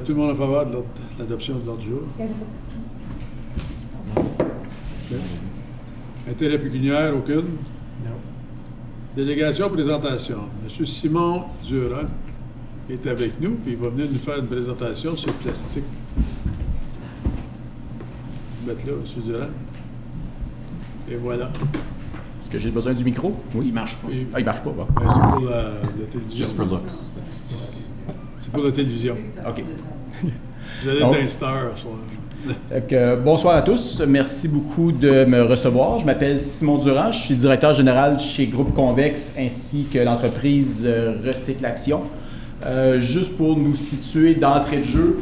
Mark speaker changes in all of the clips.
Speaker 1: tout le monde en faveur de l'adoption de l'ordre du jour? Okay. Intérêt pécuniaire, aucune? Non. Délégation, présentation. M. Simon Durand est avec nous, puis il va venir nous faire une présentation sur le plastique. Mettre là, M. Durand. Et voilà.
Speaker 2: Est-ce que j'ai besoin du micro?
Speaker 3: Oui. Il marche pas.
Speaker 2: Ah, il marche pas, bon.
Speaker 1: C'est pour la télévision.
Speaker 3: Just for looks.
Speaker 1: C'est pour la télévision.
Speaker 2: OK.
Speaker 1: Vous allez être un star ce soir.
Speaker 2: Bonsoir à tous. Merci beaucoup de me recevoir. Je m'appelle Simon Durand. Je suis directeur général chez Groupe Convex ainsi que l'entreprise Recyclaction. Juste pour nous situer d'entrée de jeu,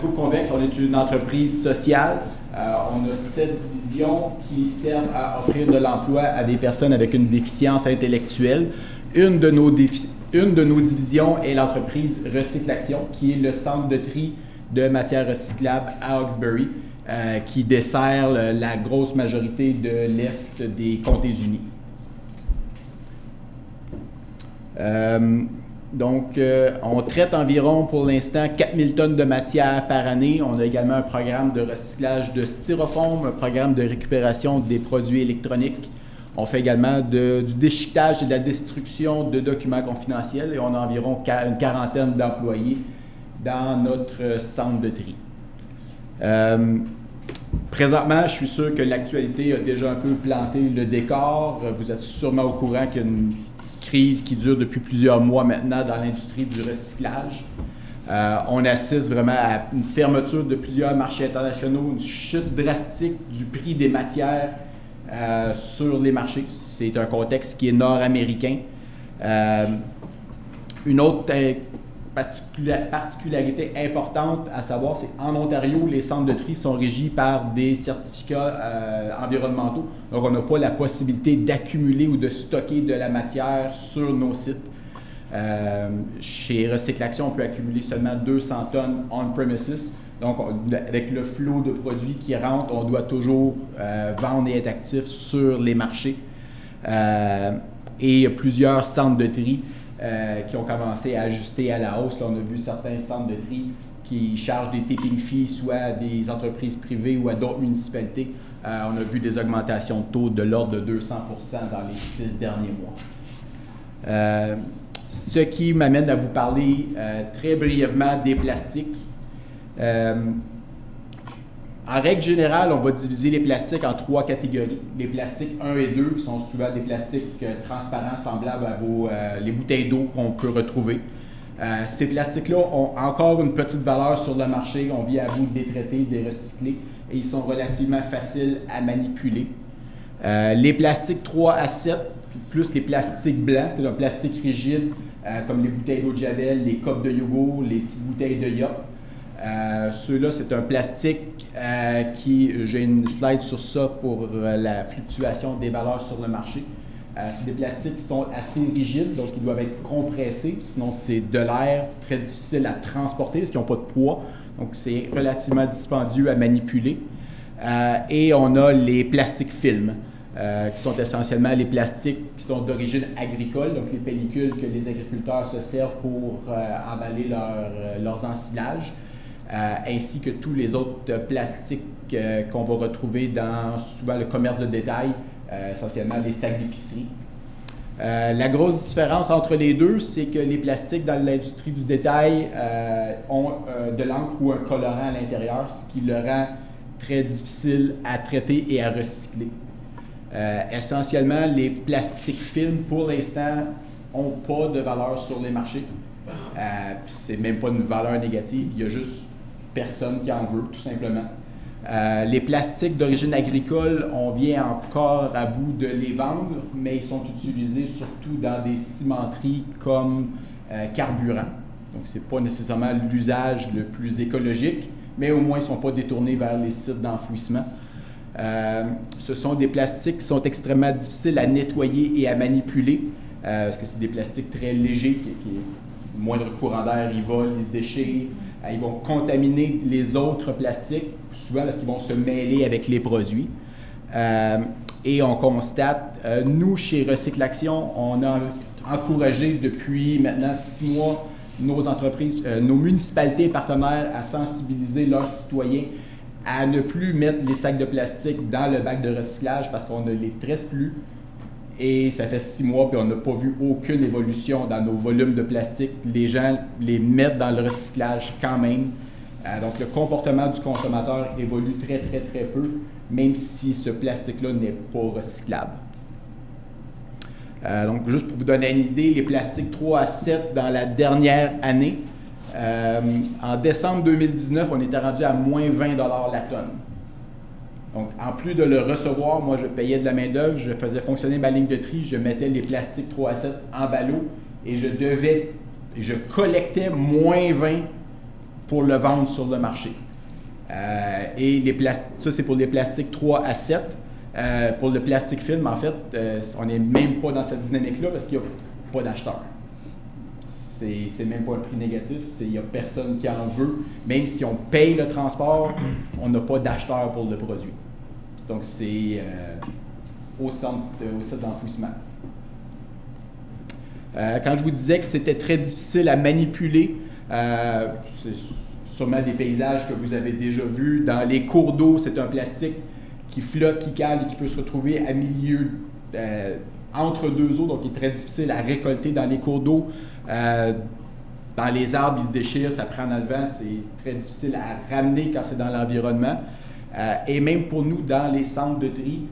Speaker 2: Groupe Convex, on est une entreprise sociale. On a 7 divisions qui servent à offrir de l'emploi à des personnes avec une déficience intellectuelle. Une de nos divisions est l'entreprise Recyclaction, qui est le centre de tri de matières recyclables à Hawkesbury, qui dessert la grosse majorité de l'Est des Comtés-Unis. On traite environ, pour l'instant, 4000 tonnes de matière par année. On a également un programme de recyclage de styrofoam, un programme de récupération des produits électroniques. On fait également du déchiquetage et de la destruction de documents confidentiels et on a environ une quarantaine d'employés dans notre centre de tri. Présentement, je suis sûr que l'actualité a déjà un peu planté le décor. Vous êtes sûrement au courant qu'il y a une crise qui dure depuis plusieurs mois maintenant dans l'industrie du recyclage. On assiste vraiment à une fermeture de plusieurs marchés internationaux, une chute drastique du prix des matières sur les marchés. C'est un contexte qui est nord-américain. Une autre particularité importante à savoir, c'est qu'en Ontario, les centres de tri sont régis par des certificats environnementaux. Donc, on n'a pas la possibilité d'accumuler ou de stocker de la matière sur nos sites. Chez Recyclaction, on peut accumuler seulement 200 tonnes on-premises. Donc, avec le flot de produits qui rentrent, on doit toujours vendre et être actif sur les marchés. Et il y a plusieurs centres de tri qui ont commencé à ajuster à la hausse. Là, on a vu certains centres de tri qui chargent des tipping fees, soit à des entreprises privées ou à d'autres municipalités. On a vu des augmentations de taux de l'ordre de 200% dans les 6 derniers mois. Ce qui m'amène à vous parler très brièvement des plastiques. En règle générale, on va diviser les plastiques en 3 catégories. Les plastiques 1 et 2 qui sont souvent des plastiques transparents semblables à les bouteilles d'eau qu'on peut retrouver. Ces plastiques-là ont encore une petite valeur sur le marché. On vient à bout de les traiter, de les recycler et ils sont relativement faciles à manipuler. Les plastiques 3 à 7, plus les plastiques blancs, c'est un plastique rigide comme les bouteilles d'eau de Javel, les copes de yogourt, les petites bouteilles de yacht. Ceux-là, c'est un plastique j'ai une slide sur ça pour la fluctuation des valeurs sur le marché. C'est des plastiques qui sont assez rigides, donc ils doivent être compressés, sinon c'est de l'air très difficile à transporter parce qu'ils n'ont pas de poids, donc c'est relativement dispendieux à manipuler. Et on a les plastiques films, qui sont essentiellement les plastiques qui sont d'origine agricole, donc les pellicules que les agriculteurs se servent pour emballer leurs ensilages. Ainsi que tous les autres plastiques qu'on va retrouver dans souvent le commerce de détail, essentiellement les sacs d'épicerie. La grosse différence entre les deux, c'est que les plastiques dans l'industrie du détail ont de l'encre ou un colorant à l'intérieur, ce qui le rend très difficile à traiter et à recycler. Essentiellement, les plastiques films, pour l'instant, n'ont pas de valeur sur les marchés. C'est même pas une valeur négative, il y a juste personne qui en veut, tout simplement. Les plastiques d'origine agricole, on vient encore à bout de les vendre, mais ils sont utilisés surtout dans des cimenteries comme carburant. Donc, ce n'est pas nécessairement l'usage le plus écologique, mais au moins, ils ne sont pas détournés vers les sites d'enfouissement. Ce sont des plastiques qui sont extrêmement difficiles à nettoyer et à manipuler, parce que c'est des plastiques très légers, moindre courant d'air, ils volent, ils se déchirent. Ils vont contaminer les autres plastiques, souvent parce qu'ils vont se mêler avec les produits. Et on constate, nous, chez Recyclaction, on a encouragé depuis maintenant 6 mois nos entreprises, nos municipalités et partenaires à sensibiliser leurs citoyens à ne plus mettre les sacs de plastique dans le bac de recyclage parce qu'on ne les traite plus. Et ça fait 6 mois puis on n'a pas vu aucune évolution dans nos volumes de plastique. Les gens les mettent dans le recyclage quand même. Donc le comportement du consommateur évolue très peu, même si ce plastique-là n'est pas recyclable. Donc juste pour vous donner une idée, les plastiques 3 à 7 dans la dernière année, en décembre 2019, on était rendu à moins 20 $ la tonne. Donc, en plus de le recevoir, moi, je payais de la main-d'œuvre, je faisais fonctionner ma ligne de tri, je mettais les plastiques 3 à 7 en ballot et je collectais moins 20 pour le vendre sur le marché. Et ça, c'est pour les plastiques 3 à 7. Pour le plastique film, en fait, on n'est même pas dans cette dynamique-là parce qu'il n'y a pas d'acheteurs. C'est même pas un prix négatif, il n'y a personne qui en veut. Même si on paye le transport, on n'a pas d'acheteur pour le produit. Donc, c'est au site d'enfouissement. Quand je vous disais que c'était très difficile à manipuler, c'est sûrement des paysages que vous avez déjà vus. Dans les cours d'eau, c'est un plastique qui flotte, qui cale et qui peut se retrouver à milieu, entre deux eaux, donc il est très difficile à récolter dans les cours d'eau. Dans les arbres, ils se déchirent, ça prend dans le vent, c'est très difficile à ramener quand c'est dans l'environnement. Et même pour nous, dans les centres de tri,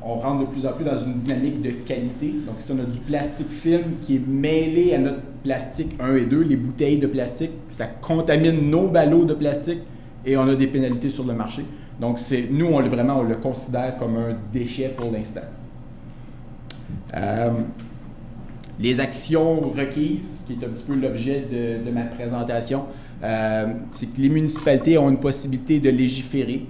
Speaker 2: on rentre de plus en plus dans une dynamique de qualité. Donc, si on a du plastique film qui est mêlé à notre plastique 1 et 2, les bouteilles de plastique, ça contamine nos ballots de plastique et on a des pénalités sur le marché. Donc, nous, on le considère comme un déchet pour l'instant. Les actions requises, qui est un petit peu l'objet de ma présentation, c'est que les municipalités ont une possibilité de légiférer.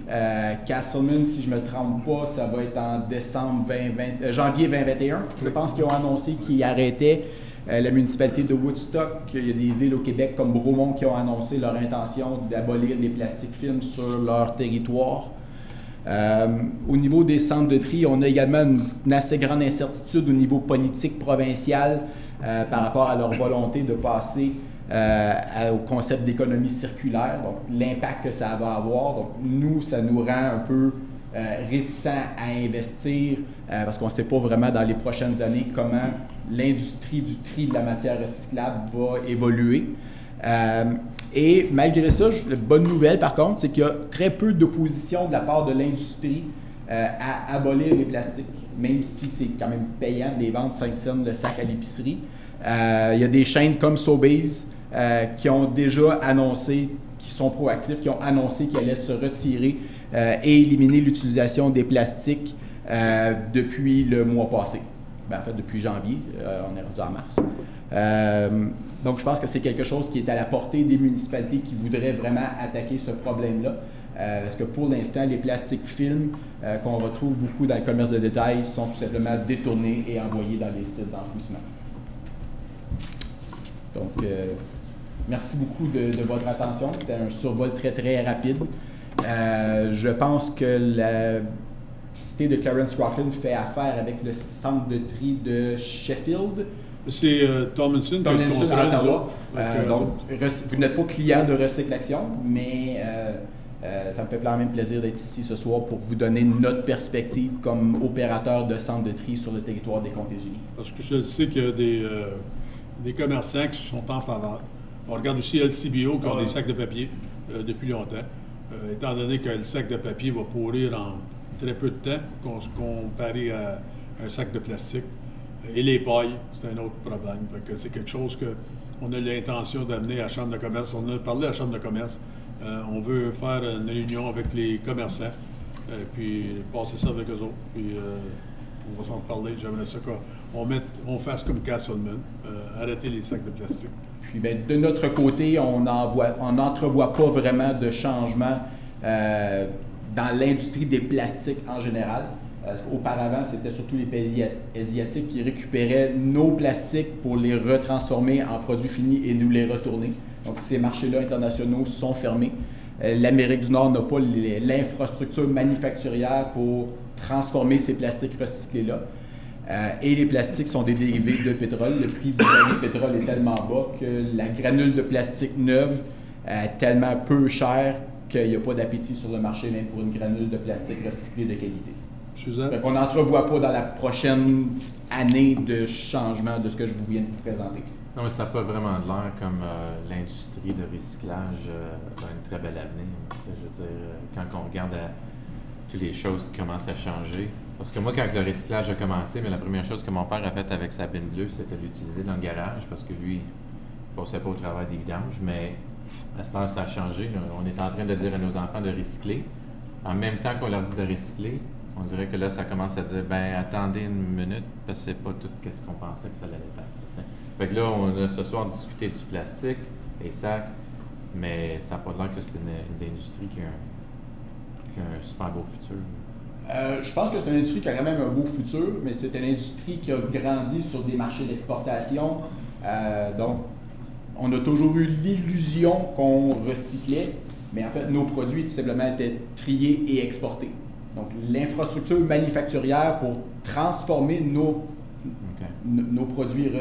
Speaker 2: Castleman, si je ne me trompe pas, ça va être en janvier 2021. Je pense qu'ils ont annoncé qu'ils arrêtaient. La municipalité de Woodstock, il y a des villes au Québec comme Bromont qui ont annoncé leur intention d'abolir les plastiques films sur leur territoire. Au niveau des centres de tri, on a également une assez grande incertitude au niveau politique provincial par rapport à leur volonté de passer au concept d'économie circulaire, donc l'impact que ça va avoir. Donc nous, ça nous rend un peu réticents à investir parce qu'on ne sait pas vraiment dans les prochaines années comment l'industrie du tri de la matière recyclable va évoluer. Et malgré ça, la bonne nouvelle par contre, c'est qu'il y a très peu d'opposition de la part de l'industrie à abolir les plastiques, même si c'est quand même payant de les vendre 5 cents le sac à l'épicerie. Il y a des chaînes comme Sobeys qui ont déjà annoncé, qui sont proactifs, qui ont annoncé qu'ils allaient se retirer et éliminer l'utilisation des plastiques depuis le mois passé. En fait, depuis janvier, on est rendu en mars. Donc, je pense que c'est quelque chose qui est à la portée des municipalités qui voudraient vraiment attaquer ce problème-là. Parce que pour l'instant, les plastiques films qu'on retrouve beaucoup dans le commerce de détail sont tout simplement détournés et envoyés dans les sites d'enfouissement. Donc, merci beaucoup de votre attention. C'était un survol très rapide. Je pense que la cité de Clarence Crocklin fait affaire avec le centre de tri de Sheffield.
Speaker 1: C'est Tomlinson
Speaker 2: à Ottawa. Donc, vous n'êtes pas client de Recyclaction, mais ça me fait quand même plaisir d'être ici ce soir pour vous donner notre perspective comme opérateur de centre de tri sur le territoire des Comtés-Unis.
Speaker 1: Parce que je sais qu'il y a des commerçants qui sont en faveur. On regarde aussi LCBO qui ont des sacs de papier depuis longtemps. Étant donné que le sac de papier va pourrir en très peu de temps comparé à un sac de plastique. Et les pailles, c'est un autre problème. C'est quelque chose qu'on a l'intention d'amener à la Chambre de commerce. On a parlé à la Chambre de commerce. On veut faire une réunion avec les commerçants, puis passer ça avec eux autres. Puis on va s'en parler. J'aimerais ça qu'on fasse comme Castleman, arrêter les sacs de plastique.
Speaker 2: Puis bien, de notre côté, on n'entrevoit pas vraiment de changement dans l'industrie des plastiques en général. Auparavant, c'était surtout les pays asiatiques qui récupéraient nos plastiques pour les retransformer en produits finis et nous les retourner. Donc, ces marchés-là internationaux sont fermés. L'Amérique du Nord n'a pas l'infrastructure manufacturière pour transformer ces plastiques recyclés-là. Et les plastiques sont des dérivés de pétrole. Le prix du baril de pétrole est tellement bas que la granule de plastique neuve est tellement peu chère qu'il n'y a pas d'appétit sur le marché, même pour une granule de plastique recyclée de qualité.
Speaker 1: Suzanne?
Speaker 2: On n'entrevoit pas dans la prochaine année de changement de ce que je vous viens de vous présenter.
Speaker 3: Non, mais ça n'a pas vraiment l'air comme l'industrie de recyclage a une très belle avenir. Je veux dire, quand on regarde toutes les choses qui commencent à changer. Parce que moi, quand le recyclage a commencé, mais la première chose que mon père a faite avec sa bine bleue, c'était de l'utiliser dans le garage, parce que lui, il ne passait pas au travail des vidanges. Mais à ce temps, ça a changé. Là. On est en train de dire à nos enfants de recycler. En même temps qu'on leur dit de recycler, on dirait que là, ça commence à dire, ben attendez une minute, parce que c'est pas tout ce qu'on pensait que ça allait être. Fait que là, on a ce soir discuté du plastique, des sacs, mais ça n'a pas l'air que c'est une industrie qui a un super beau futur.
Speaker 2: Je pense que c'est une industrie qui a quand même un beau futur, mais c'est une industrie qui a grandi sur des marchés d'exportation. Donc, on a toujours eu l'illusion qu'on recyclait, mais en fait, nos produits, tout simplement, étaient triés et exportés. Donc, l'infrastructure manufacturière pour transformer nos produits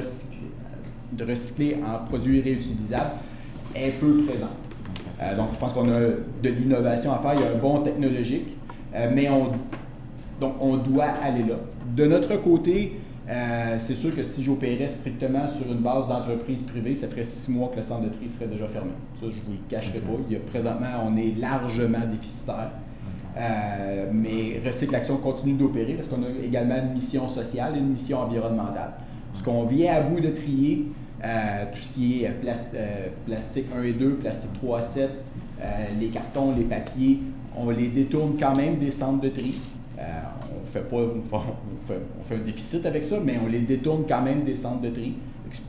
Speaker 2: recyclés en produits réutilisables est peu présente. Donc, je pense qu'on a de l'innovation à faire. Il y a un bond technologique, mais on doit aller là. De notre côté, c'est sûr que si j'opérais strictement sur une base d'entreprise privée, ça ferait 6 mois que le centre de tri serait déjà fermé. Ça, je ne vous le cacherai pas. Présentement, on est largement déficitaire. Mais Recycle Action continue d'opérer parce qu'on a également une mission sociale et une mission environnementale. Ce qu'on vient à bout de trier, tout ce qui est plastique 1 et 2, plastique 3 à 7, les cartons, les papiers, on les détourne quand même des centres de tri. On fait un déficit avec ça, mais on les détourne quand même des centres de tri.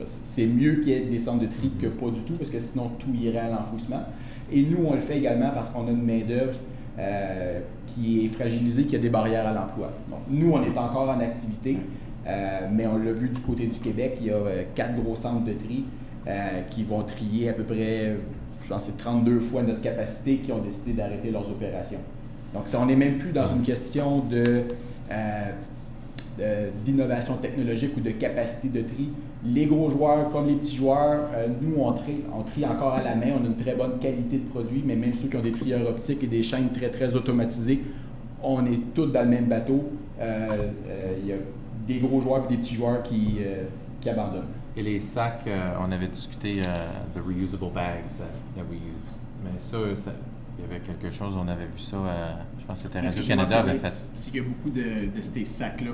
Speaker 2: C'est mieux qu'il y ait des centres de tri que pas du tout, parce que sinon tout irait à l'enfouissement. Et nous, on le fait également parce qu'on a une main-d'œuvre qui est fragilisée, qui a des barrières à l'emploi. Donc, nous, on est encore en activité, mais on l'a vu du côté du Québec, il y a 4 gros centres de tri qui vont trier à peu près, je pense, c'est 32 fois notre capacité, qui ont décidé d'arrêter leurs opérations. Donc, on n'est même plus dans une question d'innovation technologique ou de capacité de tri. Les gros joueurs comme les petits joueurs, nous, on trie encore à la main. On a une très bonne qualité de produit, mais même ceux qui ont des trieurs optiques et des chaînes très, très automatisées, on est tous dans le même bateau. Il y a des gros joueurs et des petits joueurs qui abandonnent.
Speaker 3: Et les sacs, on avait discuté de reusable bags that we use. Mais ça, il y avait quelque chose, on avait vu ça, je pense que c'était Radio-Canada avait fait.
Speaker 4: C'est qu'il y a beaucoup de ces sacs-là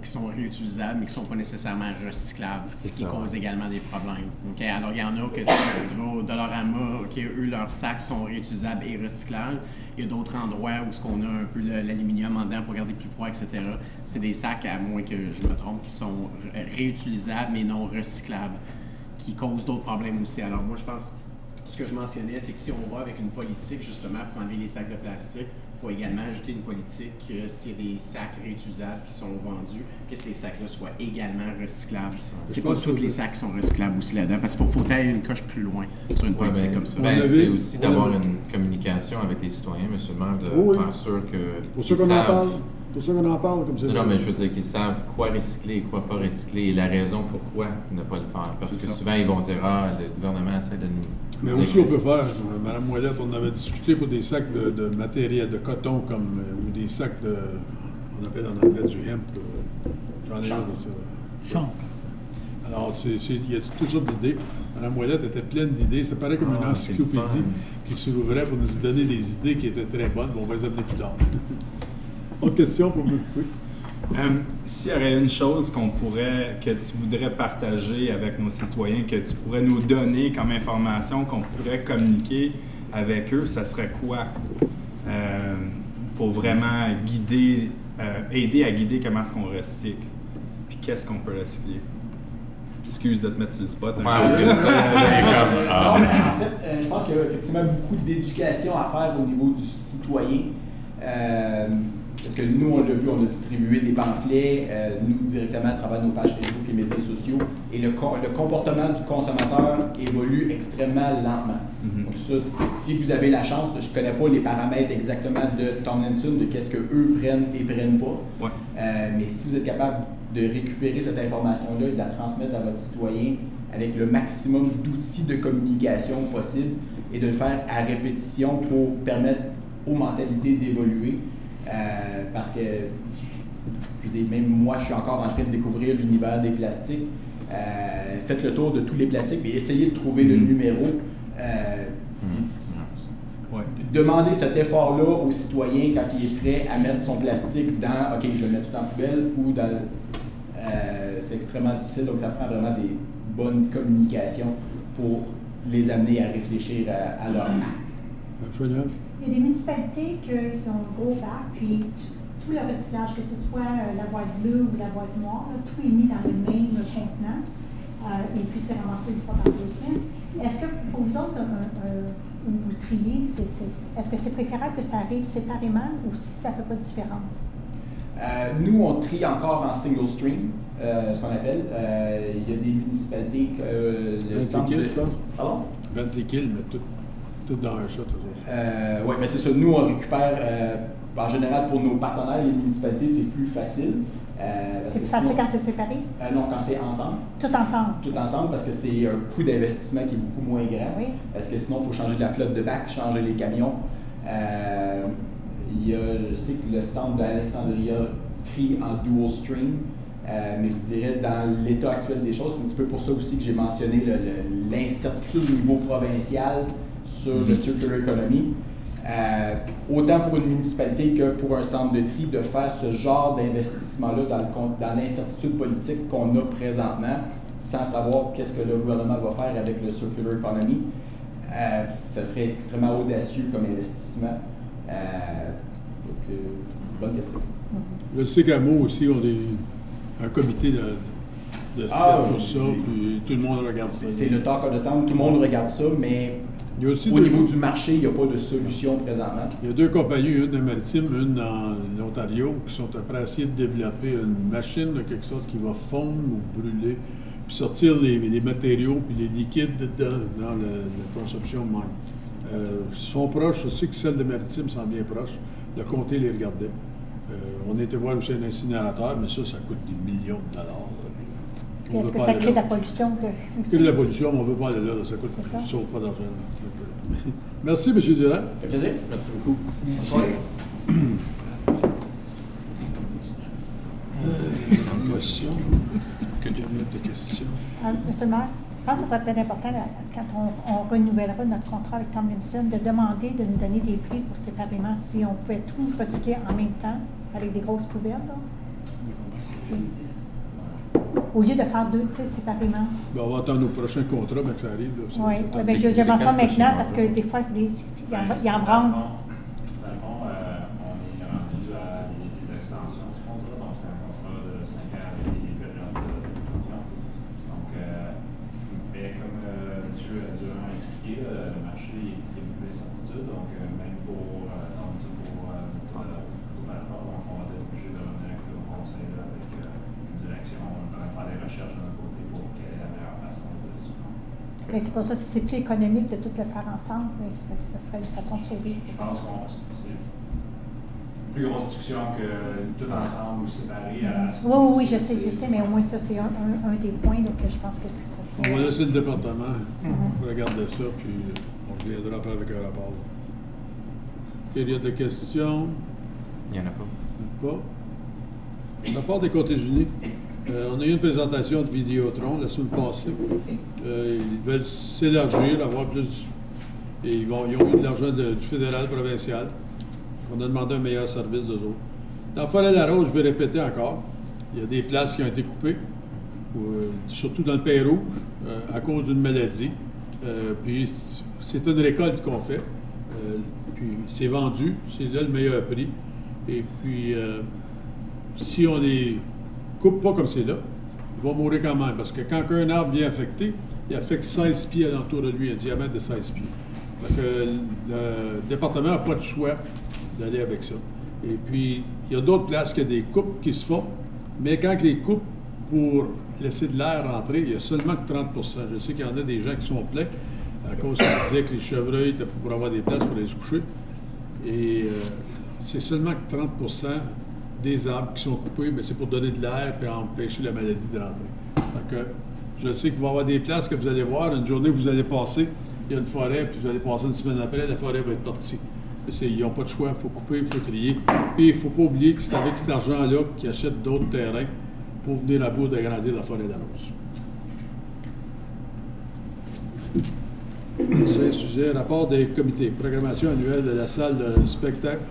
Speaker 4: qui sont réutilisables, mais qui ne sont pas nécessairement recyclables, ce qui cause également des problèmes. Okay? Alors, il y en a que si tu vas au Dollarama, eux, leurs sacs sont réutilisables et recyclables. Il y a d'autres endroits où on a un peu l'aluminium en dedans pour garder plus froid, etc. C'est des sacs, à moins que je me trompe, qui sont réutilisables mais non recyclables, qui causent d'autres problèmes aussi. Alors, moi, je pense... Ce que je mentionnais, c'est que si on va avec une politique, justement, pour enlever les sacs de plastique, il faut également ajouter une politique que s'il y a des sacs réutilisables qui sont vendus, que ces sacs-là soient également recyclables. C'est pas tous les sacs qui sont recyclables aussi là-dedans, parce qu'il faut aller une coche plus loin sur une politique comme ça.
Speaker 3: C'est aussi d'avoir une communication avec les citoyens, M. le maire, de faire sûr que...
Speaker 1: Pour ça qu'on en parle. Pour ça qu'on en parle comme ça.
Speaker 3: Non, mais je veux dire qu'ils savent quoi recycler et quoi pas recycler et la raison pourquoi ne pas le faire. Parce que souvent, ils vont dire, le gouvernement essaie de nous...
Speaker 1: Mais aussi, on peut faire, Mme Ouellette, on avait discuté pour des sacs de matériel, de coton, ou des sacs on appelle en anglais du hemp. J'en ai un de ça.
Speaker 5: Champ.
Speaker 1: Alors, il y a toutes sortes d'idées. Mme Ouellette était pleine d'idées. Ça paraît comme une encyclopédie qui s'ouvrait pour nous donner des idées qui étaient très bonnes, mais on va les amener plus tard. Autre question pour vous? Oui.
Speaker 6: S'il y aurait une chose que tu voudrais partager avec nos citoyens, que tu pourrais nous donner comme information, qu'on pourrait communiquer avec eux, ça serait quoi? Pour vraiment aider à guider comment est-ce qu'on recycle, puis qu'est-ce qu'on peut recycler? Excuse de te mettre sur le spot.
Speaker 2: En fait, je pense qu'il y a effectivement beaucoup d'éducation à faire au niveau du citoyen. Parce que nous, on l'a vu, on a distribué des pamphlets, nous directement à travers nos pages Facebook et médias sociaux, et le comportement du consommateur évolue extrêmement lentement. Donc ça, si vous avez la chance, je ne connais pas les paramètres exactement de Tomlinson, de qu'est-ce qu'eux prennent et prennent pas, mais si vous êtes capable de récupérer cette information-là et de la transmettre à votre citoyen avec le maximum d'outils de communication possible et de le faire à répétition pour permettre aux mentalités d'évoluer, parce que je dis, même moi, je suis encore en train de découvrir l'univers des plastiques. Faites le tour de tous les plastiques et essayez de trouver le numéro. Demandez cet effort-là au citoyen quand il est prêt à mettre son plastique dans « OK, je vais le mettre dans la poubelle » ou dans... c'est extrêmement difficile, donc ça prend vraiment des bonnes communications pour les amener à réfléchir à leur acte.
Speaker 1: Il
Speaker 5: y a des municipalités qui ont un gros bac, puis tout le recyclage, que ce soit la boîte bleue ou la boîte noire, là, tout est mis dans le même contenant, et puis c'est ramassé une fois par 2 semaines. Est-ce que pour vous autres, vous triez, est-ce que c'est préférable que ça arrive séparément ou si ça ne fait pas de différence?
Speaker 2: Nous, on trie encore en single stream, ce qu'on appelle. Il y a des municipalités que le centre de... Pardon?
Speaker 1: 20 liquides, mais tout dans un shot.
Speaker 2: Oui, mais c'est ça. Nous, on récupère, en général, pour nos partenaires, les municipalités, c'est plus facile.
Speaker 5: C'est plus facile quand c'est séparé?
Speaker 2: Non, quand c'est ensemble.
Speaker 5: Tout ensemble? Tout
Speaker 2: ensemble, parce que c'est un coût d'investissement qui est beaucoup moins grand.
Speaker 5: Oui.
Speaker 2: Parce que sinon, il faut changer de la flotte de bac, changer les camions. Je sais que le centre d'Alexandria trie en dual stream, mais je vous dirais, dans l'état actuel des choses, c'est un petit peu pour ça aussi que j'ai mentionné l'incertitude au niveau provincial sur le circular economy. Autant pour une municipalité que pour un centre de tri, de faire ce genre d'investissement-là dans l'incertitude politique qu'on a présentement, sans savoir qu'est-ce que le gouvernement va faire avec le circular economy, ça serait extrêmement audacieux comme investissement. Donc, bonne question.
Speaker 1: Je sais qu'à Meaux aussi, on est un comité de pour ça, puis tout le monde regarde ça.
Speaker 2: C'est le talk of the town, tout le monde regarde ça, mais
Speaker 1: il y a aussi
Speaker 2: au niveau du marché, il n'y a pas de solution présentement.
Speaker 1: Il y a 2 compagnies, une dans Maritime, une dans l'Ontario, qui sont prêts à essayer de développer une machine de quelque sorte qui va fondre ou brûler, puis sortir les matériaux puis les liquides dedans, dans la consomption même. Sont proches, je sais que celle de Maritime s'en vient proche. Le comté les regardait. On était voir aussi un incinérateur, mais ça coûte des millions de dollars.
Speaker 5: Est-ce que ça crée de la pollution?
Speaker 1: Ça crée de la pollution, mais on ne veut pas aller là, ça coûte pas d'argent. Merci, M. Durand.
Speaker 2: Ça fait plaisir. Merci beaucoup.
Speaker 1: Question. Que Dieu de questions.
Speaker 5: Monsieur le maire, je pense que ça serait peut-être important, quand on renouvellera notre contrat avec Tomlinson, de demander de nous donner des prix pour séparément, si on pouvait tout recycler en même temps, avec des grosses poubelles. Là. Au lieu de faire 2, tu sais, séparément.
Speaker 1: Ben, on va attendre au prochain contrat, mais que ça arrive.
Speaker 5: Oui, ben, je vais ça maintenant parce que des fois, il y en branle.
Speaker 7: Dans le fond, on est rendu à l'extension du contrat, donc c'est un contrat de 5 ans avec des périodes d'extension. Donc, mais comme Monsieur a dû expliquer, le marché il y a beaucoup d'incertitudes, donc même pour l'opérateur, donc on va être obligé de revenir avec le conseil avec une direction, on va faire des recherches de notre côté pour quelle est la meilleure façon de se faire.
Speaker 5: Mais c'est pour ça, si c'est plus économique de tout le faire ensemble, mais ça serait une façon de sauver.
Speaker 7: Je pense que c'est une plus grosse discussion que tout ensemble ou séparé.
Speaker 5: Oui, je sais, mais au moins ça, c'est un des points, donc je pense que ça serait...
Speaker 1: On va laisser le département regarder ça, puis on reviendra après avec un rapport. Il y a des questions?
Speaker 3: Il n'y en a pas.
Speaker 1: Pas. Rapport des Côtes-Unis. On a eu une présentation de Vidéotron la semaine passée. Ils veulent s'élargir, avoir plus. Et ils ont eu de l'argent du fédéral provincial. On a demandé un meilleur service d'eux autres. Dans Forêt-la-Rose, je vais répéter encore, il y a des places qui ont été coupées, surtout dans le Pays Rouge, à cause d'une maladie. Puis c'est une récolte qu'on fait. Puis c'est vendu, c'est là le meilleur prix. Et puis, si on les coupe pas comme c'est là, ils vont mourir quand même. Parce que quand un arbre vient affecté, il affecte 16 pieds alentour de lui, un diamètre de 16 pieds. Donc, le département n'a pas de choix d'aller avec ça. Et puis, il y a d'autres places qu'il y a des coupes qui se font, mais quand les coupes pour laisser de l'air rentrer, il y a seulement que 30 %. Je sais qu'il y en a des gens qui sont pleins à cause qu'ils disaient que les chevreuils étaient pour avoir des places pour aller se coucher. Et c'est seulement que 30 % des arbres qui sont coupés, mais c'est pour donner de l'air et empêcher la maladie de rentrer. Donc, je sais qu'il va y avoir des places que vous allez voir, une journée vous allez passer, il y a une forêt, puis vous allez passer une semaine après, la forêt va être partie. Ils n'ont pas de choix, il faut couper, il faut trier. Puis il ne faut pas oublier que c'est avec cet argent-là qu'ils achètent d'autres terrains pour venir à bout d'agrandir la forêt d'Arros. C'est un sujet, rapport des comités, programmation annuelle de la salle de spectacle.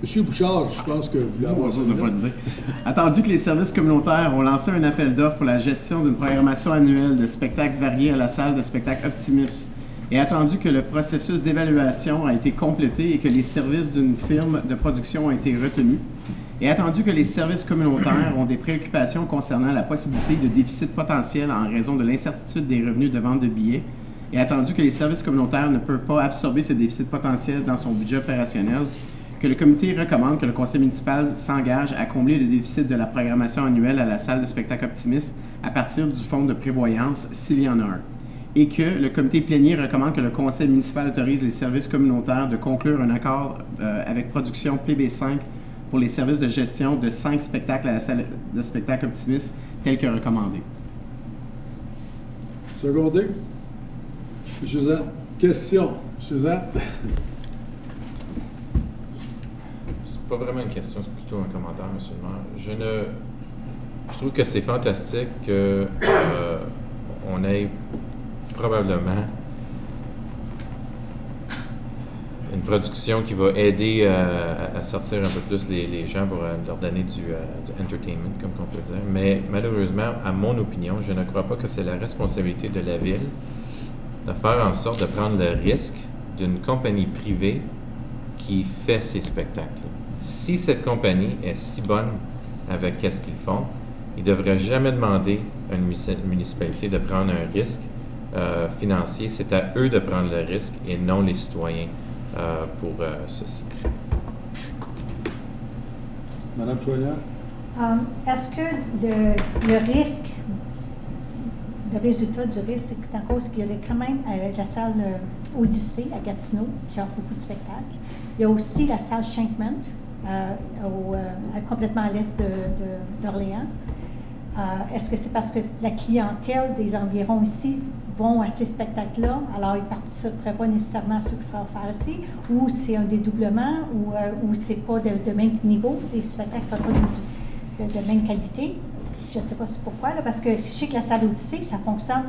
Speaker 1: Monsieur Bouchard, je pense que vous voulez avoir ça.
Speaker 4: Attendu que les services communautaires ont lancé un appel d'offres pour la gestion d'une programmation annuelle de spectacles variés à la salle de spectacle Optimiste, et attendu que le processus d'évaluation a été complété et que les services d'une firme de production ont été retenus, et attendu que les services communautaires ont des préoccupations concernant la possibilité de déficit potentiel en raison de l'incertitude des revenus de vente de billets, et attendu que les services communautaires ne peuvent pas absorber ce déficit potentiel dans son budget opérationnel, que le comité recommande que le conseil municipal s'engage à combler le déficit de la programmation annuelle à la salle de spectacle Optimiste à partir du fonds de prévoyance, s'il y en a un, et que le comité plénier recommande que le conseil municipal autorise les services communautaires de conclure un accord avec Production PB5 pour les services de gestion de 5 spectacles à la salle de spectacle Optimiste, tel que recommandé.
Speaker 1: Secondé. Suzanne, question. Suzanne?
Speaker 3: C'est pas vraiment une question, c'est plutôt un commentaire, M. le maire. Je trouve que c'est fantastique qu'on ait probablement une production qui va aider à sortir un peu plus les gens pour leur donner du entertainment, comme on peut dire. Mais malheureusement, à mon opinion, je ne crois pas que c'est la responsabilité de la Ville de faire en sorte de prendre le risque d'une compagnie privée qui fait ces spectacles. Si cette compagnie est si bonne avec ce qu'ils font, ils ne devraient jamais demander à une municipalité de prendre un risque financier. C'est à eux de prendre le risque et non les citoyens pour ceci.
Speaker 1: Madame Chouanière?
Speaker 5: Est-ce que le risque, le résultat du risque, c'est en cause qu'il y a quand même la salle Odyssée à Gatineau, qui offre beaucoup de spectacles. Il y a aussi la salle Shankman, complètement à l'est d'Orléans. Est-ce que c'est parce que la clientèle des environs ici vont à ces spectacles-là, alors ils ne participeraient pas nécessairement à ceux qui seraient offerts ici, ou c'est un dédoublement, ou c'est pas de même niveau, les spectacles ne sont pas de même qualité? Je ne sais pas pourquoi, là, parce que je sais que la salle Odyssée, ça fonctionne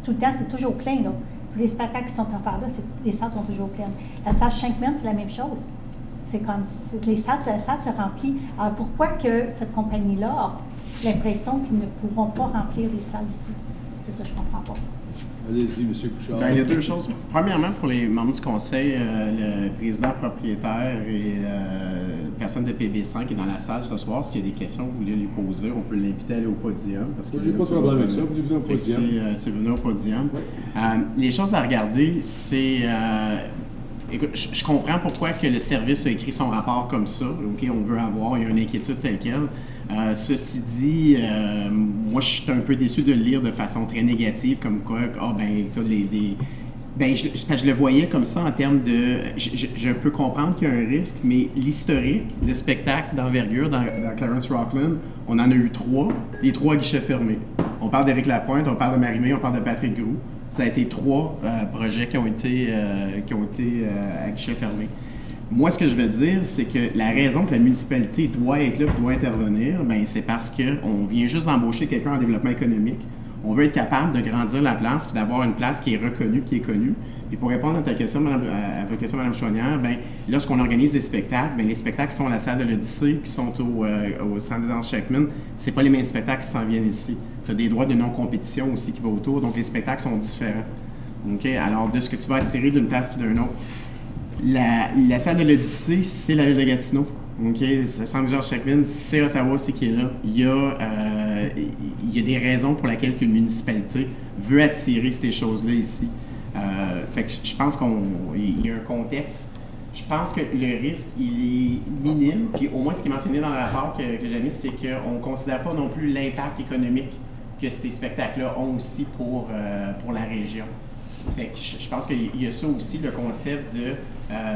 Speaker 5: tout le temps, c'est toujours plein. Là. Tous les spectacles qui sont offerts là, les salles sont toujours pleines. La salle Shankman, c'est la même chose. C'est comme la salle se remplit. Alors pourquoi que cette compagnie-là a l'impression qu'ils ne pourront pas remplir les salles ici? C'est ça que je ne comprends pas.
Speaker 1: Allez-y, M. Bouchard.
Speaker 4: Il y a deux choses. Premièrement, pour les membres du conseil, le président propriétaire et personne de PB5 qui est dans la salle ce soir. S'il y a des questions que vous voulez lui poser, on peut l'inviter à aller au podium. Parce que
Speaker 1: j'ai pas de problème avec ça. Vous venez au podium.
Speaker 4: C'est venu au podium. Oui. Les choses à regarder, c'est... écoute, je comprends pourquoi que le service a écrit son rapport comme ça. OK, on veut avoir, il y a une inquiétude telle quelle. Ceci dit, moi, je suis un peu déçu de le lire de façon très négative, comme quoi, je le voyais comme ça en termes de... Je peux comprendre qu'il y a un risque, mais l'historique de spectacles d'envergure dans Clarence Rockland, on en a eu 3, les 3 à guichets fermés. On parle d'Éric Lapointe, on parle de Marie-Mé, on parle de Patrick Groux. Ça a été 3 projets qui ont été à guichet fermé. Moi, ce que je veux dire, c'est que la raison que la municipalité doit être là et doit intervenir, bien, c'est parce qu'on vient juste d'embaucher quelqu'un en développement économique. On veut être capable de grandir la place et d'avoir une place qui est reconnue, qui est connue. Et pour répondre à ta question, à votre question, Mme Chouanière, bien, lorsqu'on organise des spectacles, bien, les spectacles qui sont à la salle de l'Odyssée, qui sont au Centre des Arts Shankman, c'est pas les mêmes spectacles qui s'en viennent ici. Tu as des droits de non-compétition aussi qui vont autour, donc les spectacles sont différents. Okay? Alors, de ce que tu vas attirer d'une place puis d'un autre. La salle de l'Odyssée, c'est la ville de Gatineau. Okay? Le Centre des Arts Shankman, c'est Ottawa aussi qui est là. Il y a des raisons pour lesquelles une municipalité veut attirer ces choses-là ici. Fait que je pense qu'il y a un contexte Je pense que le risque, il est minime. Puis au moins, ce qui est mentionné dans le rapport que j'ai mis, c'est qu'on ne considère pas non plus l'impact économique que ces spectacles-là ont aussi pour la région. Fait que je pense qu'il y a ça aussi, le concept de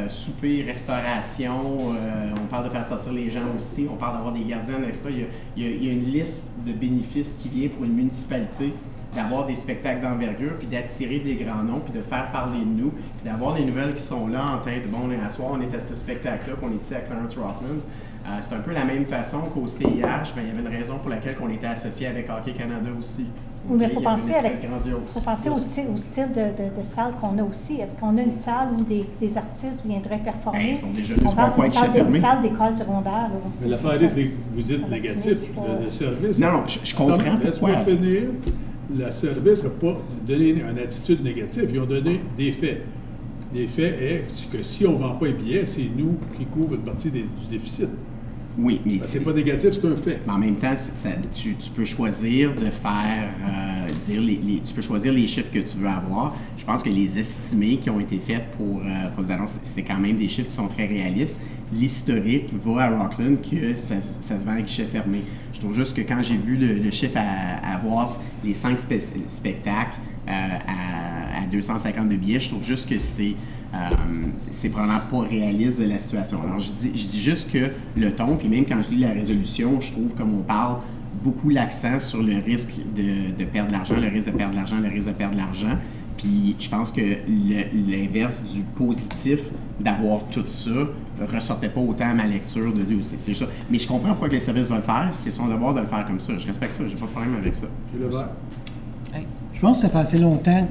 Speaker 4: souper, restauration. On parle de faire sortir les gens aussi. On parle d'avoir des gardiens, etc. Il y a une liste de bénéfices qui vient pour une municipalité d'avoir des spectacles d'envergure, puis d'attirer des grands noms, puis de faire parler de nous, puis d'avoir des nouvelles qui sont là en tête. Bon, à soir, on est à ce spectacle-là, qu'on est ici à Clarence Rockland. C'est un peu la même façon qu'au CIH, il y avait une raison pour laquelle on était associé avec Hockey Canada aussi.
Speaker 5: Oui, mais il faut penser au style de salle qu'on a aussi. Est-ce qu'on a une salle où des artistes viendraient performer?
Speaker 4: Bien, ils sont déjà
Speaker 5: on parle d'une salle d'école secondaire.
Speaker 1: Mais l'affaire est, c'est que vous dites négatif, le service.
Speaker 4: Non, je comprends pourquoi.
Speaker 1: Laisse-moi finir. Le service n'a pas donné une attitude négative, ils ont donné des faits. Les faits est que si on ne vend pas les billets, c'est nous qui couvrons une partie du déficit.
Speaker 4: Oui, mais
Speaker 1: c'est pas négatif, c'est un fait.
Speaker 4: Mais en même temps, tu peux choisir de faire tu peux choisir les chiffres que tu veux avoir. Je pense que les estimés qui ont été faits pour les annonces, c'est quand même des chiffres qui sont très réalistes. L'historique va à Rockland que ça se vend à guichet fermé. Je trouve juste que quand j'ai vu le chiffre à avoir les 5 spectacles à 252 billets, je trouve juste que c'est probablement pas réaliste de la situation. Alors, je dis juste que le ton, puis même quand je lis la résolution, je trouve comme on parle beaucoup l'accent sur le risque de perdre de l'argent, le risque de perdre de l'argent, le risque de perdre de l'argent. Puis je pense que l'inverse du positif d'avoir tout ça ressortait pas autant à ma lecture de lui aussi. C'est ça. Mais je comprends pourquoi les services veulent le faire. C'est son devoir de le faire comme ça. Je respecte ça. J'ai pas de problème avec ça.
Speaker 8: Je pense que ça fait assez longtemps.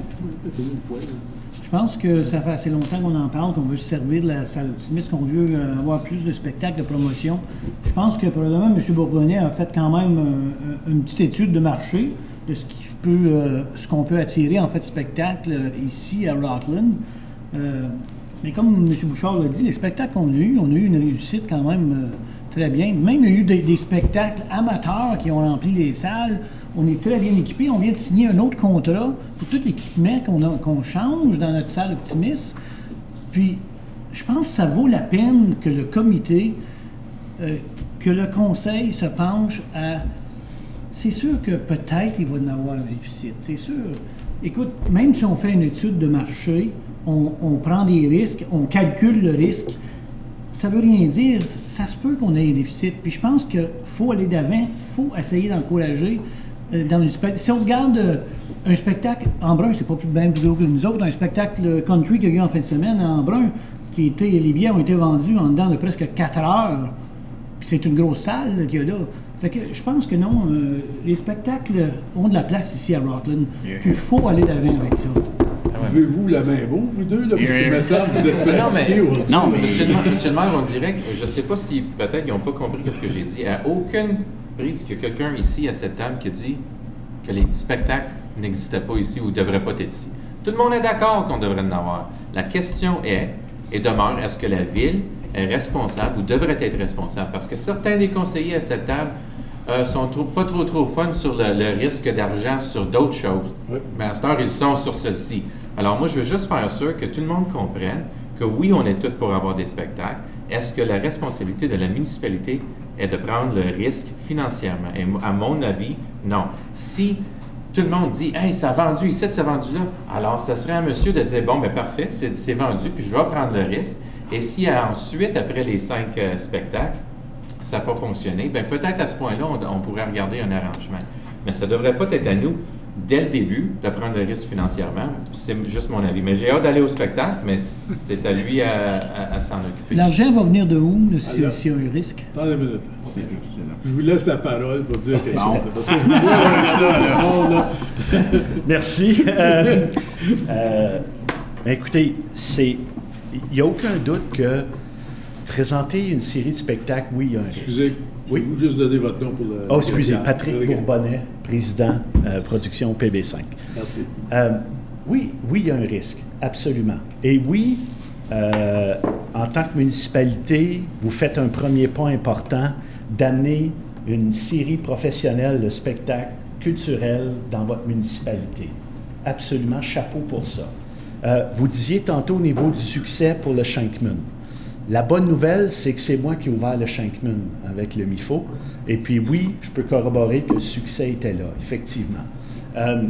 Speaker 8: Je pense que ça fait assez longtemps qu'on en parle, qu'on veut se servir de la salle optimiste, qu'on veut avoir plus de spectacles de promotion. Je pense que probablement M. Bourbonnais a fait quand même une petite étude de marché de ce qu'on peut attirer en fait de spectacles ici à Rockland. Mais comme M. Bouchard l'a dit, les spectacles qu'on a eu une réussite quand même très bien. Même il y a eu des spectacles amateurs qui ont rempli les salles. On est très bien équipés. On vient de signer un autre contrat pour tout l'équipement qu'on change dans notre salle optimiste. Puis, je pense que ça vaut la peine que le comité, que le conseil se penche à... C'est sûr que peut-être il va y avoir un déficit, c'est sûr. Écoute, même si on fait une étude de marché, on prend des risques, on calcule le risque, ça veut rien dire. Ça se peut qu'on ait un déficit. Puis je pense qu'il faut aller d'avant, il faut essayer d'encourager dans une spectacle. Si on regarde un spectacle en brun, c'est pas bien plus gros que nous autres, un spectacle country qu'il y a eu en fin de semaine en brun, les billets ont été vendus en dedans de presque 4 heures. Puis c'est une grosse salle qu'il y a là. Fait que je pense que non, les spectacles ont de la place ici à Rockland. Puis il faut aller d'avant avec ça.
Speaker 1: Avez-vous la main beau, vous deux? Là, il me semble que vous êtes pratiqués.
Speaker 3: Non, mais monsieur le maire, on dirait que, je ne sais pas si peut-être ils n'ont pas compris ce que j'ai dit. À aucune prise qu'il y a quelqu'un ici à cette table qui dit que les spectacles n'existaient pas ici ou ne devraient pas être ici. Tout le monde est d'accord qu'on devrait en avoir. La question est, et demeure, est-ce que la ville est responsable ou devrait être responsable? Parce que certains des conseillers à cette table sont pas trop fun sur le risque d'argent sur d'autres choses. Oui. Mais à cette heure, ils sont sur celle-ci. Alors moi, je veux juste faire sûr que tout le monde comprenne que oui, on est tous pour avoir des spectacles. Est-ce que la responsabilité de la municipalité est de prendre le risque financièrement? Et à mon avis, non. Si tout le monde dit « Hey, ça a vendu ici, ça a vendu là », alors ça serait à monsieur de dire « Bon, bien parfait, c'est vendu, puis je vais prendre le risque. » Et si ensuite, après les 5 spectacles, ça n'a pas fonctionné, bien peut-être à ce point-là, on pourrait regarder un arrangement. Mais ça ne devrait pas être à nous, dès le début, de prendre le risque financièrement. C'est juste mon avis. Mais j'ai hâte d'aller au spectacle, mais c'est à lui à s'en occuper.
Speaker 8: L'argent va venir de où, s'il y a un risque?
Speaker 1: Attendez une minute. Je vous laisse la parole pour dire quelque chose. Parce que je vous vois ça, là.
Speaker 9: Merci. Écoutez, il n'y a aucun doute que présenter une série de spectacles, oui, il y a un risque.
Speaker 1: Excusez, oui. Vous juste donner votre nom pour le...
Speaker 9: Oh, excusez, Patrick Bourbonnais, président production PB5.
Speaker 1: Merci.
Speaker 9: Oui, il y a un risque, absolument. Et oui, en tant que municipalité, vous faites un premier pas important d'amener une série professionnelle de spectacles culturels dans votre municipalité. Absolument, chapeau pour ça. Vous disiez tantôt au niveau du succès pour le Shankman. La bonne nouvelle, c'est que c'est moi qui ai ouvert le Shankman avec le MIFO. Et puis oui, je peux corroborer que le succès était là, effectivement.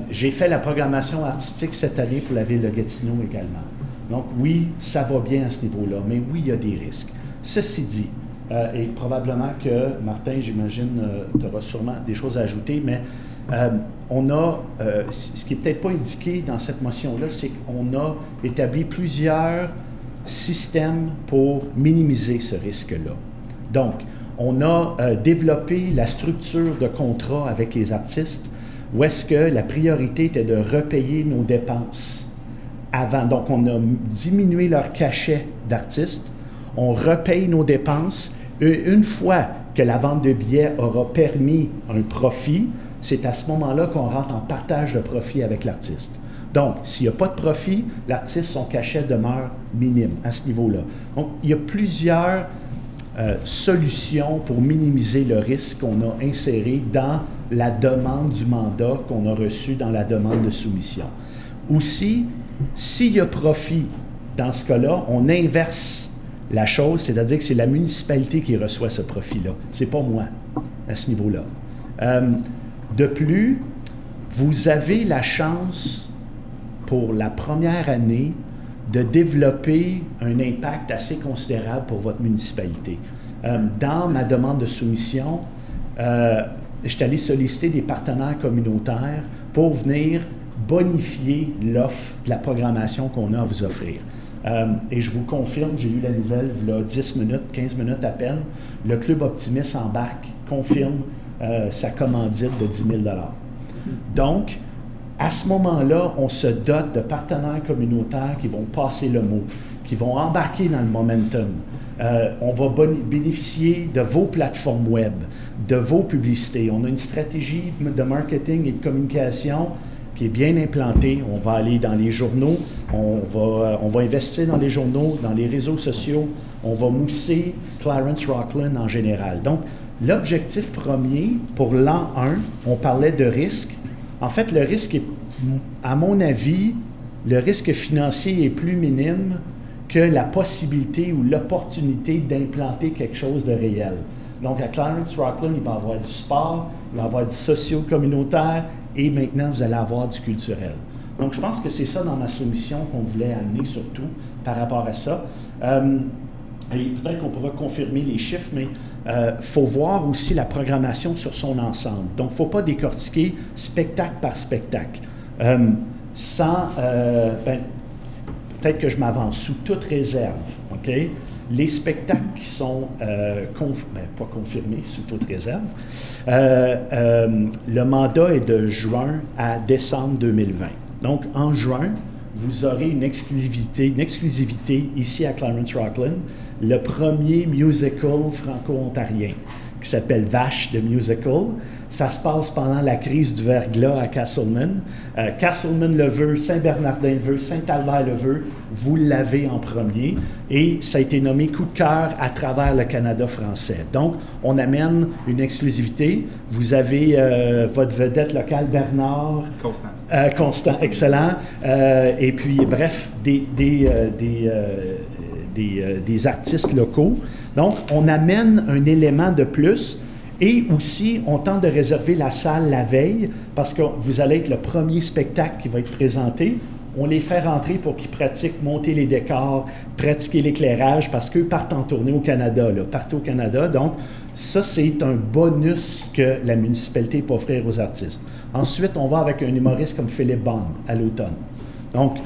Speaker 9: J'ai fait la programmation artistique cette année pour la ville de Gatineau également. Donc oui, ça va bien à ce niveau-là, mais oui, il y a des risques. Ceci dit, et probablement que, Martin, j'imagine, tu auras sûrement des choses à ajouter, mais on a, ce qui n'est peut-être pas indiqué dans cette motion-là, c'est qu'on a établi plusieurs systèmes pour minimiser ce risque-là. Donc, on a développé la structure de contrat avec les artistes où est-ce que la priorité était de repayer nos dépenses avant. Donc, on a diminué leur cachet d'artistes, on repaye nos dépenses. Une fois que la vente de billets aura permis un profit, c'est à ce moment-là qu'on rentre en partage de profit avec l'artiste. Donc, s'il n'y a pas de profit, l'artiste, son cachet demeure minime à ce niveau-là. Donc, il y a plusieurs solutions pour minimiser le risque qu'on a inséré dans la demande du mandat qu'on a reçu dans la demande de soumission. Aussi, s'il y a profit, dans ce cas-là, on inverse la chose, c'est-à-dire que c'est la municipalité qui reçoit ce profit-là. Ce n'est pas moi, à ce niveau-là. De plus, vous avez la chance, pour la première année, de développer un impact assez considérable pour votre municipalité. Dans ma demande de soumission, je suis allé solliciter des partenaires communautaires pour venir bonifier l'offre de la programmation qu'on a à vous offrir. Et je vous confirme, j'ai eu la nouvelle il y a 10 minutes, 15 minutes à peine, le Club Optimiste embarque, confirme sa commandite de 10 000 $. Donc, à ce moment-là, on se dote de partenaires communautaires qui vont passer le mot, qui vont embarquer dans le momentum. On va bénéficier de vos plateformes web, de vos publicités. On a une stratégie de marketing et de communication qui est bien implantée. On va aller dans les journaux, on va investir dans les journaux, dans les réseaux sociaux, on va mousser Clarence Rockland en général. Donc, l'objectif premier pour l'an 1, on parlait de risque. En fait, le risque est, à mon avis, le risque financier est plus minime que la possibilité ou l'opportunité d'implanter quelque chose de réel. Donc, à Clarence Rockland, il va y avoir du sport, il va y avoir du socio-communautaire et maintenant, vous allez avoir du culturel. Donc, je pense que c'est ça dans ma soumission qu'on voulait amener surtout par rapport à ça. Et peut-être qu'on pourra confirmer les chiffres, mais faut voir aussi la programmation sur son ensemble. Donc, il ne faut pas décortiquer spectacle par spectacle. Peut-être que je m'avance, sous toute réserve, OK? Les spectacles qui sont pas confirmés, sous toute réserve, le mandat est de juin à décembre 2020. Donc, en juin, vous aurez une exclusivité ici à Clarence Rockland, le premier musical franco-ontarien qui s'appelle Vache de Musical. Ça se passe pendant la crise du verglas à Castleman. Castleman le veut, Saint-Bernardin le veut, Saint-Albert le veut. Vous l'avez en premier. Et ça a été nommé coup de cœur à travers le Canada français. Donc, on amène une exclusivité. Vous avez votre vedette locale, Bernard.
Speaker 6: Constant.
Speaker 9: Constant, excellent. Et puis, bref, des artistes locaux. Donc, on amène un élément de plus et aussi, on tente de réserver la salle la veille parce que vous allez être le premier spectacle qui va être présenté. On les fait rentrer pour qu'ils pratiquent monter les décors, pratiquer l'éclairage parce qu'eux partent en tournée au Canada, partout au Canada. Donc, ça, c'est un bonus que la municipalité peut offrir aux artistes. Ensuite, on va avec un humoriste comme Philippe Bond à l'automne. Donc,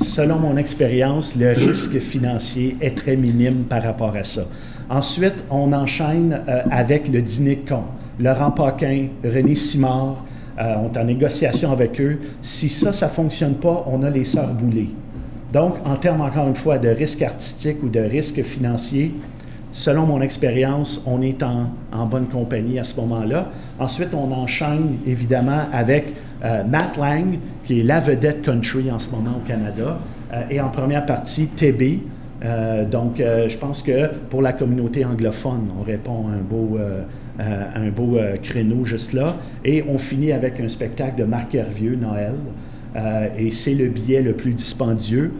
Speaker 9: selon mon expérience, le risque financier est très minime par rapport à ça. Ensuite, on enchaîne avec le dîner de con. Laurent Paquin, René Simard, on est en négociation avec eux. Si ça ne fonctionne pas, on a les Sœurs Boulay. Donc, en termes, encore une fois, de risque artistique ou de risque financier, selon mon expérience, on est en bonne compagnie à ce moment-là. Ensuite, on enchaîne évidemment avec Matt Lang, qui est la vedette country en ce moment au Canada, et en première partie, TB. Donc, je pense que pour la communauté anglophone, on répond à un beau créneau juste là. Et on finit avec un spectacle de Marc Hervieux, Noël. et c'est le billet le plus dispendieux.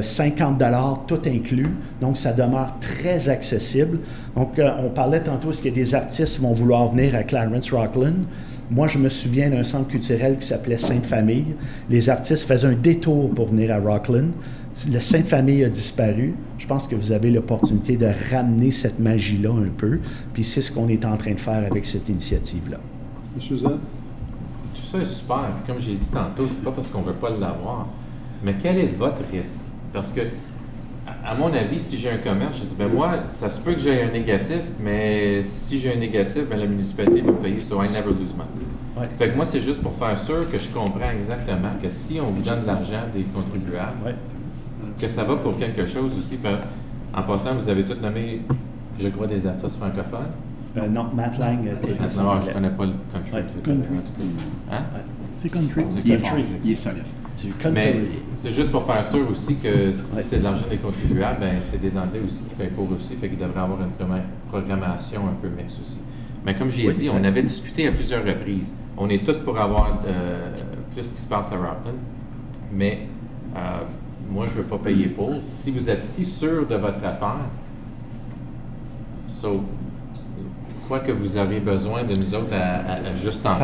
Speaker 9: 50 $, tout inclus, donc ça demeure très accessible. Donc, on parlait tantôt, est-ce que des artistes vont vouloir venir à Clarence Rockland? Moi, je me souviens d'un centre culturel qui s'appelait Sainte-Famille. Les artistes faisaient un détour pour venir à Rockland. Le Sainte-Famille a disparu. Je pense que vous avez l'opportunité de ramener cette magie-là un peu, puis c'est ce qu'on est en train de faire avec cette initiative-là.
Speaker 1: Monsieur Zahn?
Speaker 3: Tout ça est super. Comme j'ai dit tantôt, c'est pas parce qu'on veut pas l'avoir. Mais quel est votre risque? Parce que, à mon avis, si j'ai un commerce, je dis, ben moi, ça se peut que j'ai un négatif, mais si j'ai un négatif, ben la municipalité va me payer, so I never lose money. Ouais. Fait que moi, c'est juste pour faire sûr que je comprends exactement que si on vous donne de l'argent des contribuables, que ça va pour quelque chose aussi. En passant, vous avez tous nommé, je crois, des artistes francophones.
Speaker 9: Non, Matt Lang.
Speaker 3: Je ne connais pas le country. Hein?
Speaker 8: C'est country.
Speaker 4: Il est solide.
Speaker 3: Mais c'est juste pour faire sûr aussi que si c'est de l'argent des contribuables, ben c'est des Anglais aussi qui payent pour aussi, fait qu'il devrait avoir une programmation un peu mixte aussi. Mais comme j'ai dit, on avait discuté à plusieurs reprises. On est tous pour avoir plus ce qui se passe à Rockland, mais moi, je ne veux pas payer pour. Si vous êtes si sûr de votre affaire, quoi que vous avez besoin de nous autres à juste en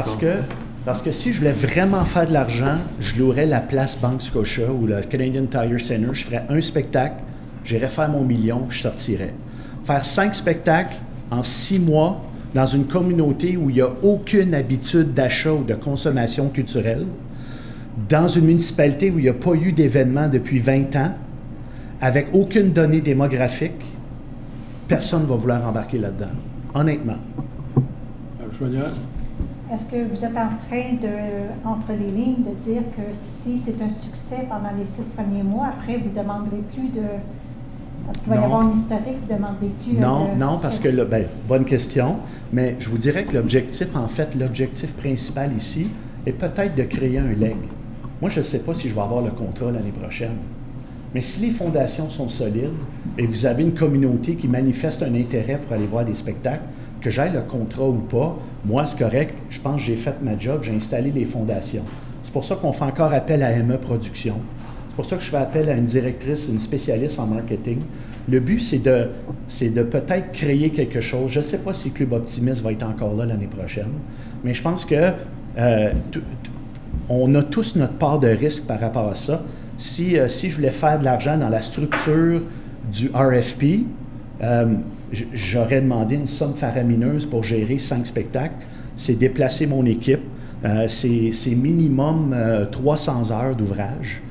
Speaker 9: Parce que si je voulais vraiment faire de l'argent, je louerais la place Banque Scotia ou le Canadian Tire Center, je ferais un spectacle, j'irais faire mon million, je sortirais. Faire 5 spectacles en 6 mois dans une communauté où il n'y a aucune habitude d'achat ou de consommation culturelle, dans une municipalité où il n'y a pas eu d'événement depuis 20 ans, avec aucune donnée démographique, personne ne va vouloir embarquer là-dedans, honnêtement.
Speaker 5: Est-ce que vous êtes en train de, entre les lignes, de dire que si c'est un succès pendant les 6 premiers mois, après, vous ne demanderez plus de... Parce qu'il va y avoir une historique, vous ne demanderez plus...
Speaker 9: Non, parce que, bonne question, mais je vous dirais que l'objectif principal ici est peut-être de créer un leg. Moi, je ne sais pas si je vais avoir le contrat l'année prochaine, mais si les fondations sont solides et vous avez une communauté qui manifeste un intérêt pour aller voir des spectacles, que j'aille le contrat ou pas, moi, c'est correct. Je pense que j'ai fait ma job, j'ai installé les fondations. C'est pour ça qu'on fait encore appel à ME Production. C'est pour ça que je fais appel à une directrice, une spécialiste en marketing. Le but, c'est de peut-être créer quelque chose. Je ne sais pas si Club Optimiste va être encore là l'année prochaine, mais je pense que on a tous notre part de risque par rapport à ça. Si je voulais faire de l'argent dans la structure du RFP, j'aurais demandé une somme faramineuse pour gérer 5 spectacles. C'est déplacer mon équipe. C'est minimum 300 heures d'ouvrage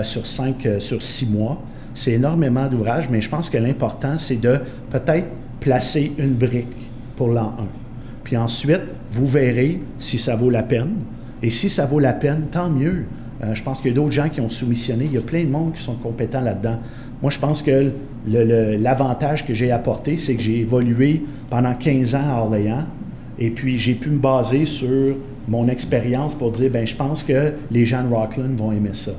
Speaker 9: sur 6 mois. C'est énormément d'ouvrage, mais je pense que l'important, c'est de peut-être placer une brique pour l'an 1. Puis ensuite, vous verrez si ça vaut la peine. Et si ça vaut la peine, tant mieux. Je pense qu'il y a d'autres gens qui ont soumissionné. Il y a plein de monde qui sont compétents là-dedans. Moi, je pense que l'avantage que j'ai apporté, c'est que j'ai évolué pendant 15 ans à Orléans et puis j'ai pu me baser sur mon expérience pour dire, je pense que les gens de Rockland vont aimer ça.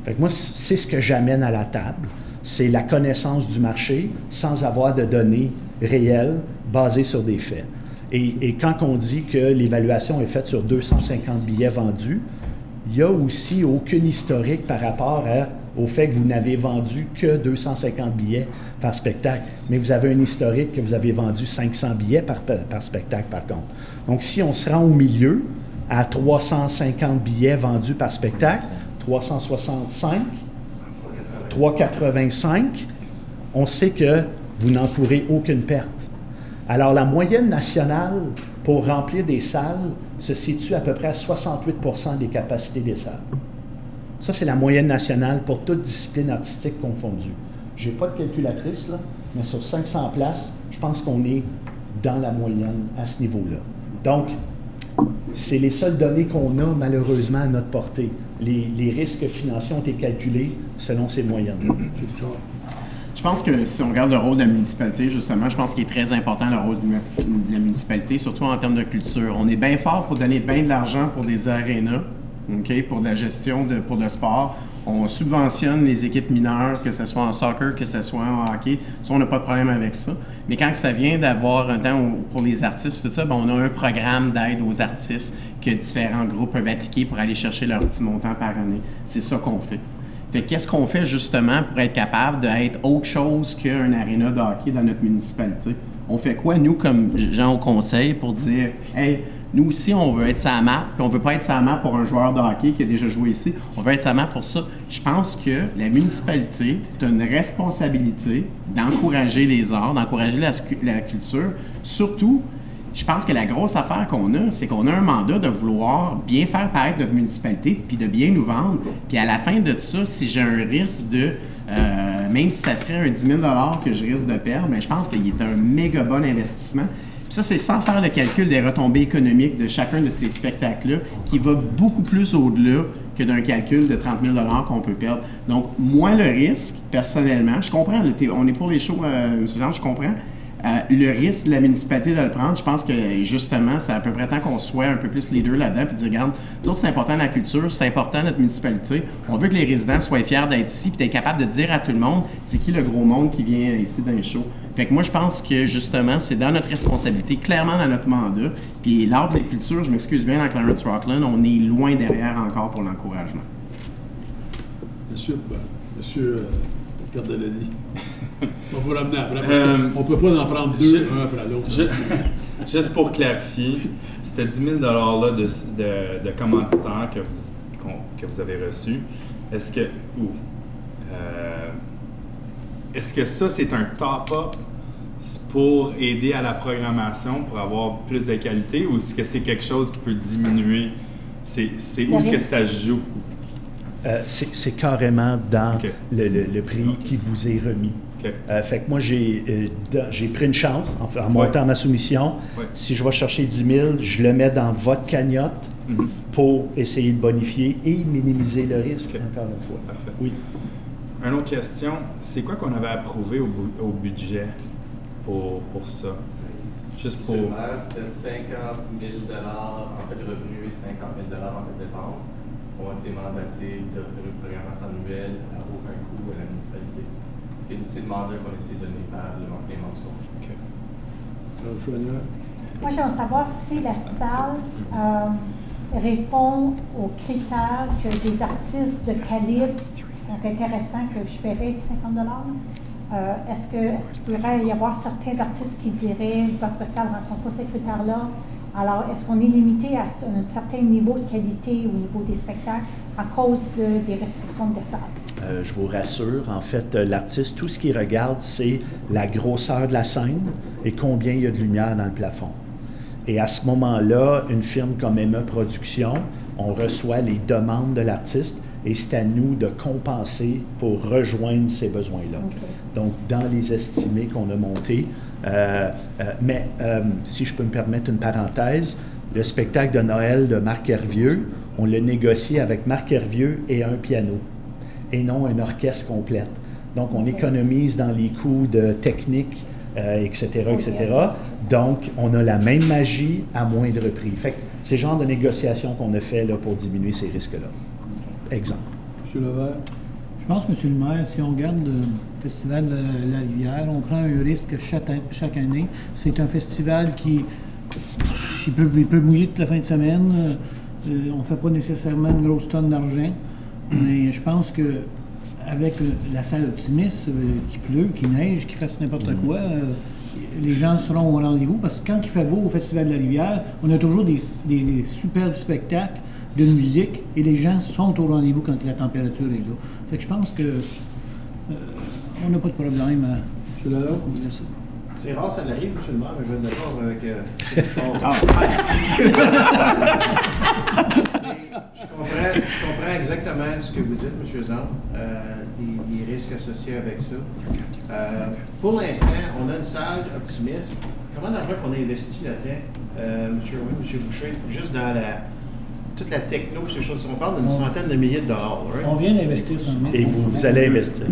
Speaker 9: Fait que moi, c'est ce que j'amène à la table. C'est la connaissance du marché sans avoir de données réelles basées sur des faits. Et quand on dit que l'évaluation est faite sur 250 billets vendus, il n'y a aussi aucune historique par rapport au fait que vous n'avez vendu que 250 billets par spectacle. Mais vous avez un historique que vous avez vendu 500 billets par spectacle, par contre. Donc, si on se rend au milieu, à 350 billets vendus par spectacle, 365, 385, on sait que vous n'en courez aucune perte. Alors, la moyenne nationale pour remplir des salles se situe à peu près à 68% des capacités des salles. Ça, c'est la moyenne nationale pour toute discipline artistique confondue. Je n'ai pas de calculatrice, là, mais sur 500 places, je pense qu'on est dans la moyenne à ce niveau-là. Donc, c'est les seules données qu'on a, malheureusement, à notre portée. Les risques financiers ont été calculés selon ces moyennes.
Speaker 4: Je pense que si on regarde le rôle de la municipalité, justement, je pense qu'il est très important le rôle de la municipalité, surtout en termes de culture. On est bien fort pour donner bien de l'argent pour des arénas, okay, pour de la gestion, pour le sport. On subventionne les équipes mineures, que ce soit en soccer, que ce soit en hockey. Ça, on n'a pas de problème avec ça. Mais quand ça vient d'avoir un temps pour les artistes, tout ça, on a un programme d'aide aux artistes que différents groupes peuvent appliquer pour aller chercher leur petit montant par année. C'est ça qu'on fait. Fait qu'est-ce qu'on fait justement pour être capable d'être autre chose qu'un aréna de hockey dans notre municipalité? On fait quoi, nous, comme gens au conseil, pour dire « Hey, nous aussi, on veut être sur la map, puis on veut pas être sur la map pour un joueur de hockey qui a déjà joué ici. On veut être sur la map pour ça. » Je pense que la municipalité a une responsabilité d'encourager les arts, d'encourager la culture. Surtout, je pense que la grosse affaire qu'on a, c'est qu'on a un mandat de vouloir bien faire paraître notre municipalité, puis de bien nous vendre. Puis à la fin de ça, si j'ai un risque de... même si ça serait un 10 000 $ que je risque de perdre, mais je pense qu'il est un méga bon investissement. Puis ça, c'est sans faire le calcul des retombées économiques de chacun de ces spectacles-là, qui va beaucoup plus au-delà que d'un calcul de 30 000 $ qu'on peut perdre. Donc, moins le risque, personnellement, je comprends, on est pour les shows, M. Jean, je comprends. Le risque de la municipalité de le prendre, je pense que justement, c'est à peu près temps qu'on soit un peu plus leader là-dedans puis dire, regarde, c'est important la culture, c'est important notre municipalité. On veut que les résidents soient fiers d'être ici puis d'être capables de dire à tout le monde, c'est qui le gros monde qui vient ici dans les shows. Fait que moi, je pense que justement, c'est dans notre responsabilité, clairement dans notre mandat. Puis l'art de la culture, je m'excuse bien, dans Clarence Rockland, on est loin derrière encore pour l'encouragement.
Speaker 1: Monsieur Cardellani. On va vous ramener après. On ne peut pas en prendre deux, un après l'autre.
Speaker 6: Juste pour clarifier, ce 10 000 $-là de commanditaires que vous avez reçu, est-ce que ça, c'est un top-up pour aider à la programmation, pour avoir plus de qualité, ou est-ce que c'est quelque chose qui peut diminuer? C'est où est-ce que ça se joue?
Speaker 9: C'est carrément dans le prix qui vous est remis. Fait que moi, j'ai pris une chance en montant ma soumission. Si je vais chercher 10 000, je le mets dans votre cagnotte pour essayer de bonifier et minimiser le risque, encore une fois.
Speaker 6: Parfait.
Speaker 9: Oui.
Speaker 6: Une autre question, c'est quoi qu'on avait approuvé au budget pour ça? Juste pour...
Speaker 10: C'était 50 000 $, en fait, revenus et 50 000 $ en fait dépenses ont été mandatés d'offrir une programmation annuelle à aucun coût à la municipalité. C'est le mandat qui a été donné par le marqué mensuel.
Speaker 5: Moi, j'aimerais savoir si la salle répond aux critères que des artistes de calibre sont intéressants, que je paierais 50 $. Est-ce qu'il pourrait y avoir certains artistes qui diraient « votre salle ne rencontre pas ces critères-là ». Alors, est-ce qu'on est limité à un certain niveau de qualité au niveau des spectacles à cause des restrictions de la salle?
Speaker 9: Je vous rassure, en fait, l'artiste, tout ce qu'il regarde, c'est la grosseur de la scène et combien il y a de lumière dans le plafond. Et à ce moment-là, une firme comme Emma Productions, on reçoit les demandes de l'artiste et c'est à nous de compenser pour rejoindre ces besoins-là. Donc, dans les estimés qu'on a montés, mais si je peux me permettre une parenthèse, le spectacle de Noël de Marc Hervieux, on l'a négocié avec Marc Hervieux et un piano, et non un orchestre complète. Donc, on économise dans les coûts de technique, etc., etc. Donc, on a la même magie à moindre prix. Fait que c'est le genre de négociation qu'on a fait là, pour diminuer ces risques-là. Exemple.
Speaker 1: M. Levert?
Speaker 8: Je pense, M. le maire, si on regarde le Festival de la Rivière, on prend un risque chaque année. C'est un festival qui peut mouiller toute la fin de semaine. On ne fait pas nécessairement une grosse tonne d'argent. Mais je pense que avec la salle optimiste, qui pleut, qui neige, qui fasse n'importe quoi, les gens seront au rendez-vous. Parce que quand il fait beau au Festival de la Rivière, on a toujours des superbes spectacles de musique et les gens sont au rendez-vous quand la température est là. Fait que je pense que on n'a pas de problème à...
Speaker 11: C'est rare, ça l'arrive, M. le maire, mais je vais être d'accord avec je comprends exactement ce que vous dites, M. Zan, les risques associés avec ça. Pour l'instant, on a une salle optimiste. Comment d'argent qu'on a investi là-dedans, M. Boucher, juste dans toute la techno, ces choses, on parle d'une centaine de milliers de dollars. Right?
Speaker 8: On vient d'investir 100 000.
Speaker 9: Et vous allez investir.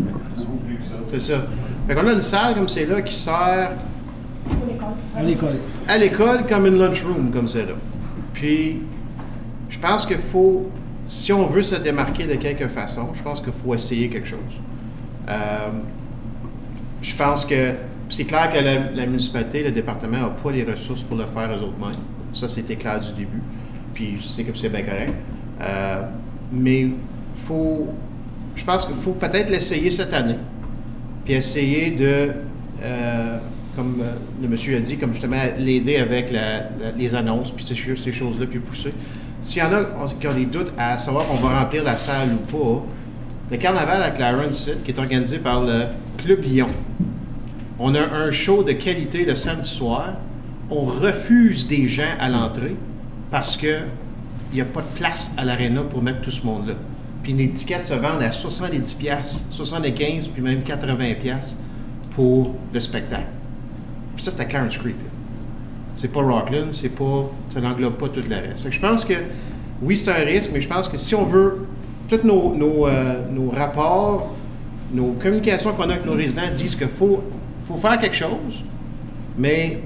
Speaker 11: C'est ça. Fait qu'on a une salle comme c'est là qui sert
Speaker 8: à l'école.
Speaker 11: À l'école comme une lunchroom comme c'est là. Puis, je pense qu'il faut si on veut se démarquer de quelque façon, je pense qu'il faut essayer quelque chose. Je pense que c'est clair que la municipalité, le département n'a pas les ressources pour le faire eux-mêmes. Ça, c'était clair du début. Puis je sais que c'est bien correct. Mais je pense qu'il faut peut-être l'essayer cette année. Puis essayer de, comme le monsieur a dit, comme justement l'aider avec les annonces, puis ces choses-là, puis pousser. S'il y en a qui ont des doutes à savoir qu'on va remplir la salle ou pas, le carnaval à Clarence, qui est organisé par le Club Lyon, on a un show de qualité le samedi soir. On refuse des gens à l'entrée parce qu'il n'y a pas de place à l'aréna pour mettre tout ce monde-là. Puis les tickets se vendent à 70$, 75$, puis même 80$ pour le spectacle. Puis ça, c'est à Clarence Creek. C'est pas Rockland, ça n'englobe pas tout le reste. Je pense que, oui, c'est un risque, mais je pense que si on veut, tous nos rapports, nos communications qu'on a avec nos résidents disent qu'il faut faire quelque chose, mais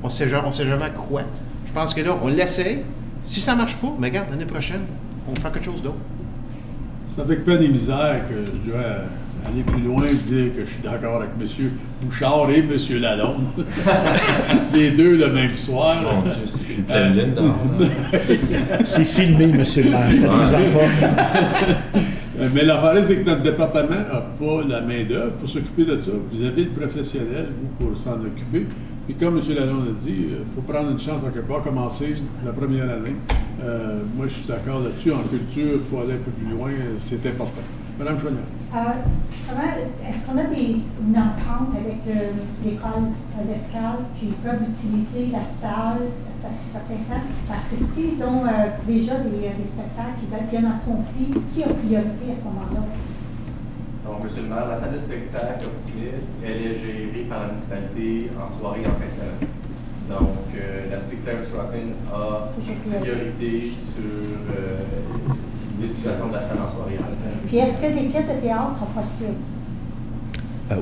Speaker 11: on ne sait jamais quoi. Je pense que là, on l'essaye. Si ça ne marche pas, mais regarde, l'année prochaine, on va faire quelque chose d'autre.
Speaker 1: C'est avec peine et misère que je dois aller plus loin et dire que je suis d'accord avec M. Bouchard et M. Lalonde. Les deux le même soir.
Speaker 3: Mon Dieu, c'est une pleine lune dehors.
Speaker 9: C'est filmé, M. le maire.
Speaker 1: Mais l'affaire, c'est que notre département n'a pas la main-d'œuvre pour s'occuper de ça. Vous avez le professionnel, vous, pour s'en occuper. Puis comme M. Lalonde a dit, il faut prendre une chance en quelque part, commencer la première année. Moi, je suis d'accord là-dessus. En culture, il faut aller un peu plus loin. C'est important. Madame Chouanière.
Speaker 5: Est-ce qu'on a une entente avec l'école d'escale qui peuvent utiliser la salle certains temps? Parce que s'ils ont déjà des spectacles qui viennent en conflit, qui a priorité à ce moment-là?
Speaker 10: Donc, M. le maire, la salle de spectacle optimiste, elle est gérée par la municipalité en soirée et en fin de semaine. Donc, la Clarence Rockland a priorité sur l'utilisation de la salle en soirée et en fin de semaine.
Speaker 5: Puis, est-ce que des pièces de théâtre sont possibles?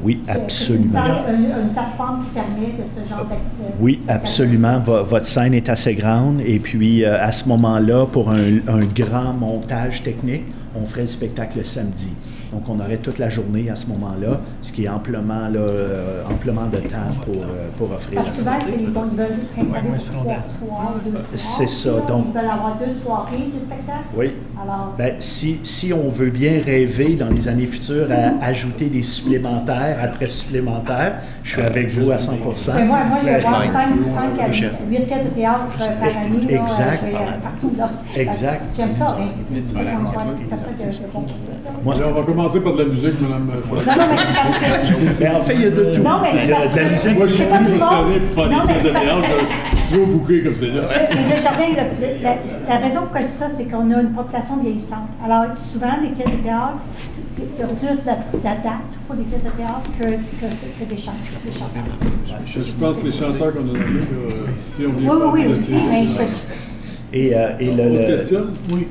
Speaker 9: Oui, absolument.
Speaker 5: C'est une plateforme qui permet de ce genre d'activité?
Speaker 9: Oui, absolument. Votre scène est assez grande. Et puis, à ce moment-là, pour un grand montage technique, on ferait le spectacle le samedi. Donc, on aurait toute la journée à ce moment-là, ce qui est amplement de temps pour offrir.
Speaker 5: Parce que souvent, ils veulent s'installer pour 3 soirs, 2 soirs.
Speaker 9: C'est ça.
Speaker 5: Donc, ils veulent avoir 2 soirées de spectacle.
Speaker 9: Oui.
Speaker 5: Alors,
Speaker 9: si on veut bien rêver dans les années futures à ajouter des supplémentaires après supplémentaires, je suis avec vous à 100%.
Speaker 5: Mais moi, je vais voir 5 à 8 pièces de théâtre par année.
Speaker 9: Exact.
Speaker 5: Partout, là.
Speaker 9: Exact.
Speaker 5: J'aime ça.
Speaker 1: On va commencer par de la musique, Mme
Speaker 5: Non, mais c'est parce que...
Speaker 9: Mais en fait, il y a de tout.
Speaker 5: Non, mais c'est parce
Speaker 9: de la musique.
Speaker 1: Moi, je suis venu cette année pour faire
Speaker 5: Non,
Speaker 1: des
Speaker 5: mais
Speaker 1: pièces de
Speaker 5: c'est parce
Speaker 1: théâtre. Je suis trop bouqué comme c'est là.
Speaker 5: Mais Jardin, la raison pourquoi je dis ça, c'est qu'on a une population vieillissante. Alors, souvent, des pièces de théâtre, il y a plus d'adaptes pour des pièces de théâtre que des chanteurs.
Speaker 1: Je pense que les chanteurs qu'on a nommés, si on vient
Speaker 5: Oui, aussi, mais
Speaker 1: Autre question?
Speaker 8: Oui.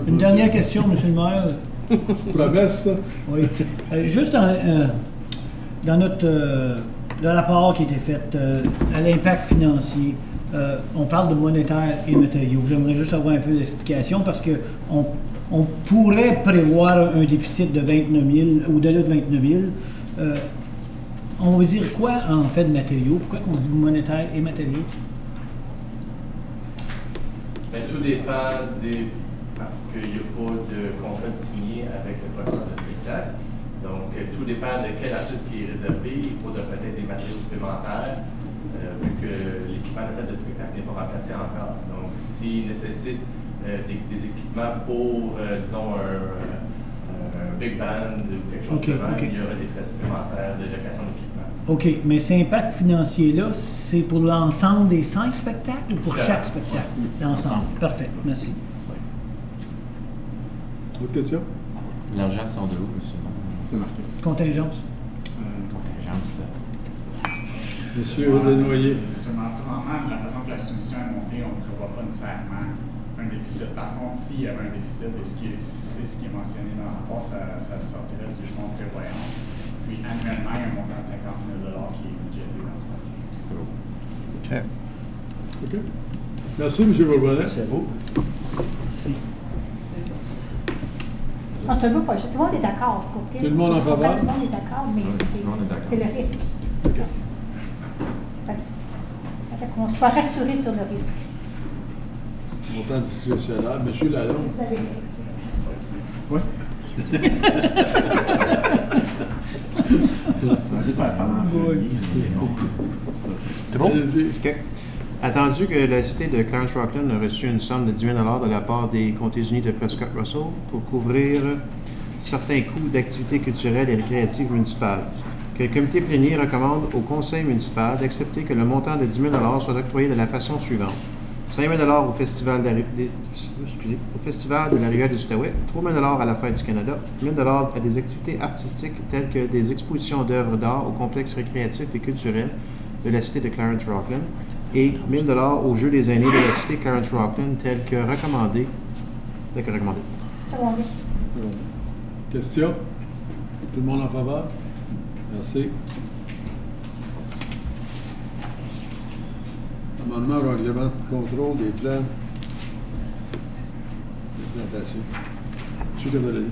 Speaker 8: Une dernière question, M. le maire.
Speaker 1: Promesse, ça?
Speaker 8: Oui. Juste dans notre le rapport qui a été fait à l'impact financier, on parle de monétaire et matériaux. J'aimerais juste avoir un peu d'explication parce qu'on pourrait prévoir un déficit de 29 000, au-delà de 29 000. On veut dire quoi en fait de matériaux? Pourquoi on dit monétaire et matériaux?
Speaker 10: Mais tout dépend parce qu'il n'y a pas de contrat signé avec le professeur de spectacle. Donc, tout dépend de quel artiste qui est réservé. Il faudra peut-être des matériaux supplémentaires, vu que l'équipement de la salle de spectacle n'est pas remplacé encore. Donc, s'il nécessite des équipements pour, disons, un big band ou quelque chose de même, il y aura des frais supplémentaires de location d'équipement.
Speaker 8: OK, mais cet impact financier-là, c'est pour l'ensemble des 5 spectacles ou pour chaque spectacle? L'ensemble. Parfait, merci.
Speaker 1: Autre question?
Speaker 3: L'argent sort de où, monsieur?
Speaker 6: C'est marqué.
Speaker 8: Contingence.
Speaker 3: Contingence,
Speaker 1: Monsieur Desnoyers.
Speaker 7: Présentement, la façon que la soumission est montée, on ne prévoit pas nécessairement un déficit. Par contre, s'il y avait un déficit, et c'est ce qui est mentionné dans le rapport, ça sortirait du fonds de prévoyance. Puis annuellement, il y a un montant de 50 000 qui est budgété dans ce moment.
Speaker 1: C'est bon. OK. Merci, M. Bourbonnet.
Speaker 9: C'est à vous.
Speaker 8: Merci.
Speaker 5: On se veut pas. Tout le monde est d'accord.
Speaker 1: Tout le monde en faveur?
Speaker 5: Tout le monde est d'accord, mais c'est le risque. C'est ça. Qu'on soit rassuré sur le risque.
Speaker 1: Montant discrétionnaire. Monsieur Lalonde.
Speaker 5: Vous avez
Speaker 1: Oui.
Speaker 11: C'est bon? OK. Attendu que la cité de Clarence Rockland a reçu une somme de 10 000 de la part des comtés unis de Prescott Russell pour couvrir certains coûts d'activités culturelles et récréatives municipales, que le comité plénier recommande au conseil municipal d'accepter que le montant de 10 000 soit octroyé de la façon suivante. 5 000 au festival de la rivière des Outaouais, 3 000 à la Fête du Canada, 1 000 à des activités artistiques telles que des expositions d'œuvres d'art au complexe récréatif et culturel de la cité de Clarence Rockland et 1 000 aux Jeux des aînés de la cité Clarence Rockland tels que recommandés.
Speaker 5: Secondé.
Speaker 1: Question? Tout le monde en faveur? Merci. Amendement au règlement de contrôle des plans d'implantation. Monsieur Cavalli.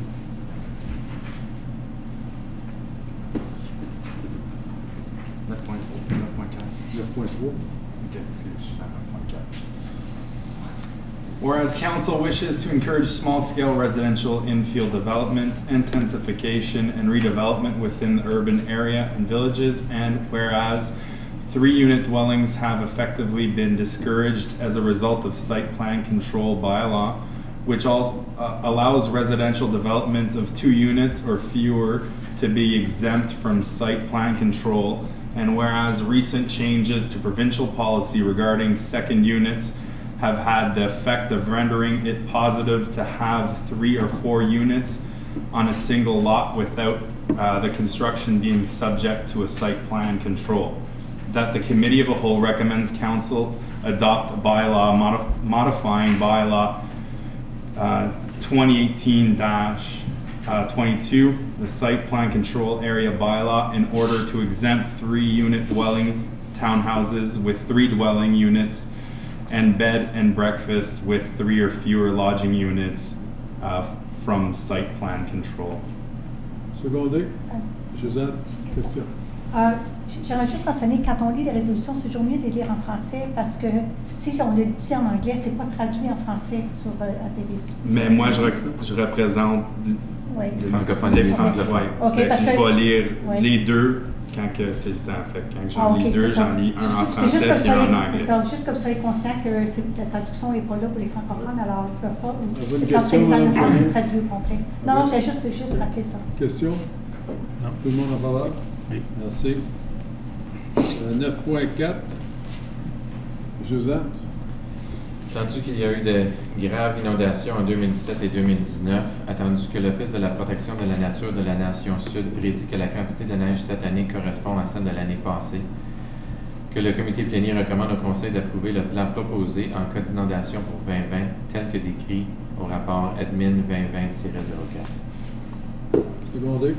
Speaker 1: 9.3.
Speaker 6: Whereas council wishes to encourage small-scale residential infield development, intensification, and redevelopment within the urban area and villages, and whereas 3-unit dwellings have effectively been discouraged as a result of site plan control bylaw, which also allows residential development of 2 units or fewer to be exempt from site plan control, and whereas recent changes to provincial policy regarding second units have had the effect of rendering it positive to have 3 or 4 units on a single lot without the construction being subject to a site plan control. That the Committee of the Whole recommends Council adopt a bylaw modifying bylaw 2018-22, the site plan control area bylaw, in order to exempt 3-unit dwellings, townhouses with 3 dwelling units, and bed and breakfast with 3 or fewer lodging units from site plan control.
Speaker 1: Secondé. Suzanne, question.
Speaker 5: J'aimerais juste mentionner, quand on lit les résolutions, c'est toujours mieux de les lire en français parce que si on le dit en anglais, c'est pas traduit en français sur la télé.
Speaker 6: Mais moi, je représente
Speaker 3: les francophones.
Speaker 6: Les francophones.
Speaker 5: Okay, parce
Speaker 6: je
Speaker 5: que
Speaker 6: vais lire les deux quand c'est le temps. Fait, quand j'en lis deux, j'en lis un en français et un en anglais.
Speaker 5: C'est ça, juste comme ça, les conscients que la traduction n'est pas là pour les francophones, alors ils ne peuvent pas.
Speaker 1: Une question,
Speaker 5: c'est traduit au complet. Non, j'ai juste rappelé ça.
Speaker 1: Question? Non. Tout le monde en faveur?
Speaker 9: Oui.
Speaker 1: Merci. 9.4. Suzanne?
Speaker 3: Attendu qu'il y a eu de graves inondations en 2017 et 2019, attendu que l'Office de la protection de la nature de la Nation Sud prédit que la quantité de neige cette année correspond à celle de l'année passée, que le comité plénier recommande au Conseil d'approuver le plan proposé en cas d'inondation pour 2020, tel que décrit au rapport Admin 2020-004.
Speaker 1: Secondé. M.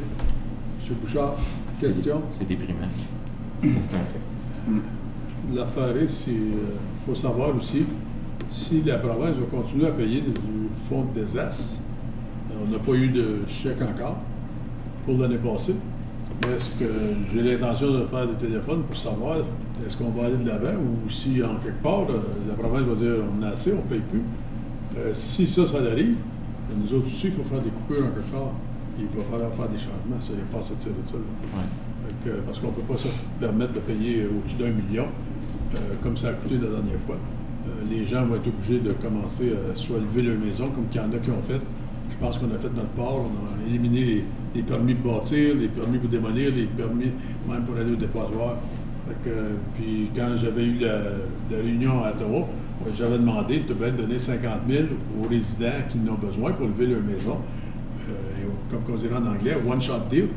Speaker 1: Bouchard, question?
Speaker 3: C'est déprimant. C'est un fait.
Speaker 1: L'affaire est, il faut savoir aussi si la province va continuer à payer du fonds de désastre. On n'a pas eu de chèque encore pour l'année passée. Mais est-ce que j'ai l'intention de faire des téléphones pour savoir est-ce qu'on va aller de l'avant ou si en quelque part la province va dire on a assez, on ne paye plus. Si ça arrive, nous autres aussi, il faut faire des coupures en quelque part. Il va falloir faire des changements. Ça n'est pas à tirer de ça. Parce qu'on ne peut pas se permettre de payer au-dessus d'1 million, comme ça a coûté la dernière fois. Les gens vont être obligés de commencer à soit lever leur maison, comme il y en a qui ont fait. Je pense qu'on a fait notre part. On a éliminé les permis de bâtir, les permis pour démolir, les permis même pour aller au dépotoir. Puis quand j'avais eu la réunion à Ottawa, j'avais demandé de donner 50 000 aux résidents qui en ont besoin pour lever leur maison. Comme on dirait en anglais, one-shot deal.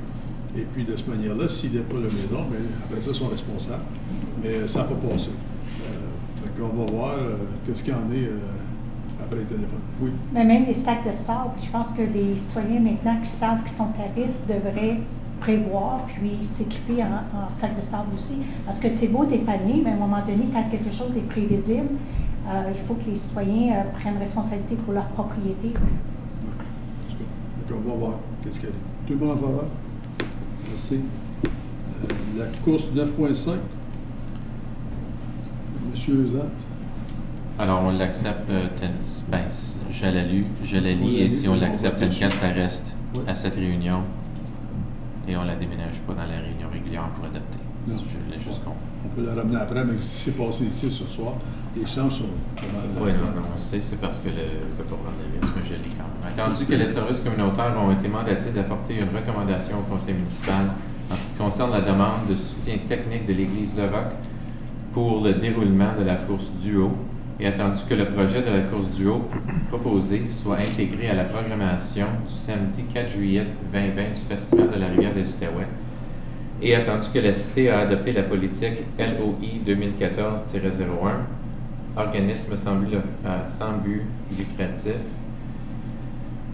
Speaker 1: Et puis de cette manière-là, s'ils n'ont pas la maison, mais après ça, ils sont responsables. Mais ça n'a pas passé. On va voir qu'est-ce qu'il y en est après les téléphones. Oui.
Speaker 5: Mais même les sacs de sable, je pense que les citoyens maintenant qui savent qu'ils sont à risque devraient prévoir puis s'équiper en sacs de sable aussi. Parce que c'est beau dépanner, mais à un moment donné, quand quelque chose est prévisible, il faut que les citoyens prennent responsabilité pour leur propriété.
Speaker 1: On on va voir qu'est-ce qu'elle est. Tout le monde en faveur? Merci. La course 9.5. Monsieur Zant.
Speaker 3: Alors, on l'accepte, je la lis, et si on l'accepte tel quel, ça reste à cette réunion, et on ne la déménage pas dans la réunion régulière pour adopter.
Speaker 1: Non.
Speaker 3: Je voulais juste qu'on...
Speaker 1: On peut la ramener après, mais si c'est passé ici ce soir, les chances sont pas mal.
Speaker 3: Oui, non, on le sait, c'est parce que le ne peut pas prendre le risque, mais je lis quand même. Attendu que les services communautaires ont été mandatés d'apporter une recommandation au conseil municipal en ce qui concerne la demande de soutien technique de l'Église Le Roc pour le déroulement de la course Duo, et attendu que le projet de la course Duo proposé soit intégré à la programmation du samedi 4 juillet 2020 du Festival de la Rivière des Outaouais, et attendu que la Cité a adopté la politique LOI 2014-01, organisme sans but lucratif,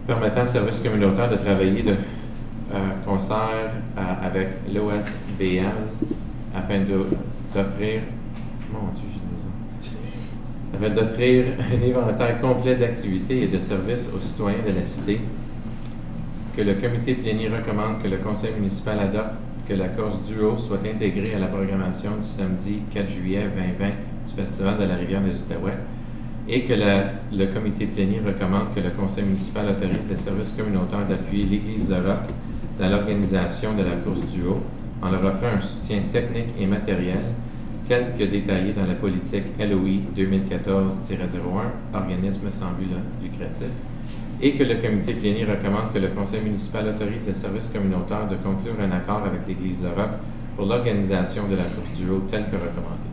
Speaker 3: permettant aux services communautaires de travailler de concert avec l'OSBL afin d'offrir... Mon Dieu, j'ai de misère. Afin d'offrir un inventaire complet d'activités et de services aux citoyens de la Cité, que le comité plénier recommande que le conseil municipal adopte que la course Duo soit intégrée à la programmation du samedi 4 juillet 2020 du Festival de la Rivière des Outaouais, et que le comité plénier recommande que le conseil municipal autorise les services communautaires d'appuyer l'Église Le Roc dans l'organisation de la course Duo en leur offrant un soutien technique et matériel tel que détaillé dans la politique LOI 2014-01, organisme sans but lucratif, et que le comité plénier recommande que le conseil municipal autorise les services communautaires de conclure un accord avec l'Église Le Roc pour l'organisation de la course Duo telle que recommandée.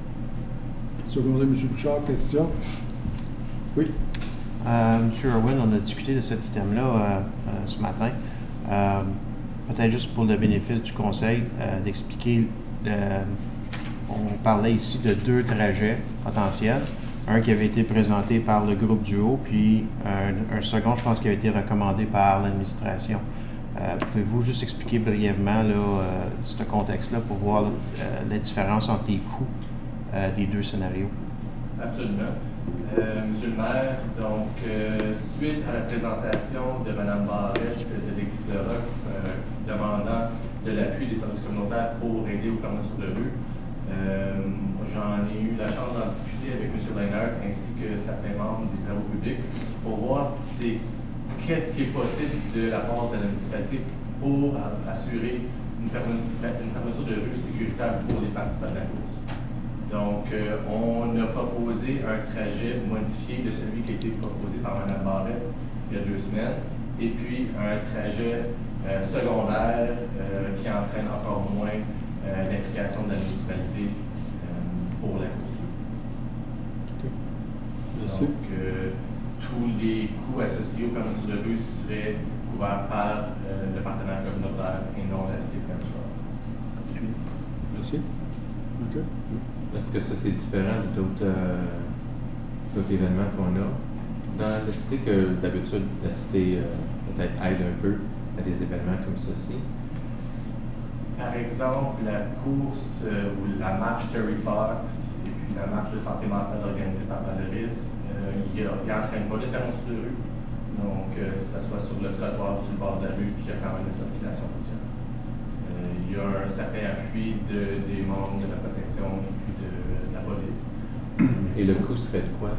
Speaker 1: Secondé, M. Bouchard, question? Oui.
Speaker 11: M. Irwin, on a discuté de cet item-là ce matin. Peut-être juste pour le bénéfice du conseil, d'expliquer, on parlait ici de 2 trajets potentiels. Un qui avait été présenté par le groupe Duo, puis un second, je pense, qui a été recommandé par l'administration. Pouvez-vous juste expliquer brièvement ce contexte-là pour voir la différence entre les coûts des 2 scénarios?
Speaker 10: Absolument. Monsieur le maire, donc, suite à la présentation de Mme Barrette de l'Église Le Roc demandant de l'appui des services communautaires pour aider aux fermetures de rue, j'en ai eu la chance d'en discuter avec M. Leinert ainsi que certains membres des travaux publics pour voir qu'est-ce qui est possible de la part de la municipalité pour assurer une fermeture de rue sécuritaire pour les participants de la course. Donc, on a proposé un trajet modifié de celui qui a été proposé par Mme Barrette il y a 2 semaines, et puis un trajet secondaire qui entraîne encore moins l'implication de la municipalité pour la course.
Speaker 1: Okay. Merci.
Speaker 10: Donc, tous les coûts associés aux fermetures de rue seraient couverts par le partenaire communautaire et non la Cité French.
Speaker 1: Merci. OK.
Speaker 3: Est-ce que ça, c'est différent d'autres événements qu'on a dans la Cité, que d'habitude, la Cité peut-être aide un peu à des événements comme ceci?
Speaker 10: Par exemple, la course ou la marche Terry Fox et puis la marche de santé mentale organisée par Valoris, il n'entraîne pas de fermeture de rue. Donc, ça soit sur le trottoir ou sur le bord de la rue, puis il y a quand même une circulation routière. Il y a un certain appui des membres de la protection et puis de la police.
Speaker 3: Et le coût serait de quoi?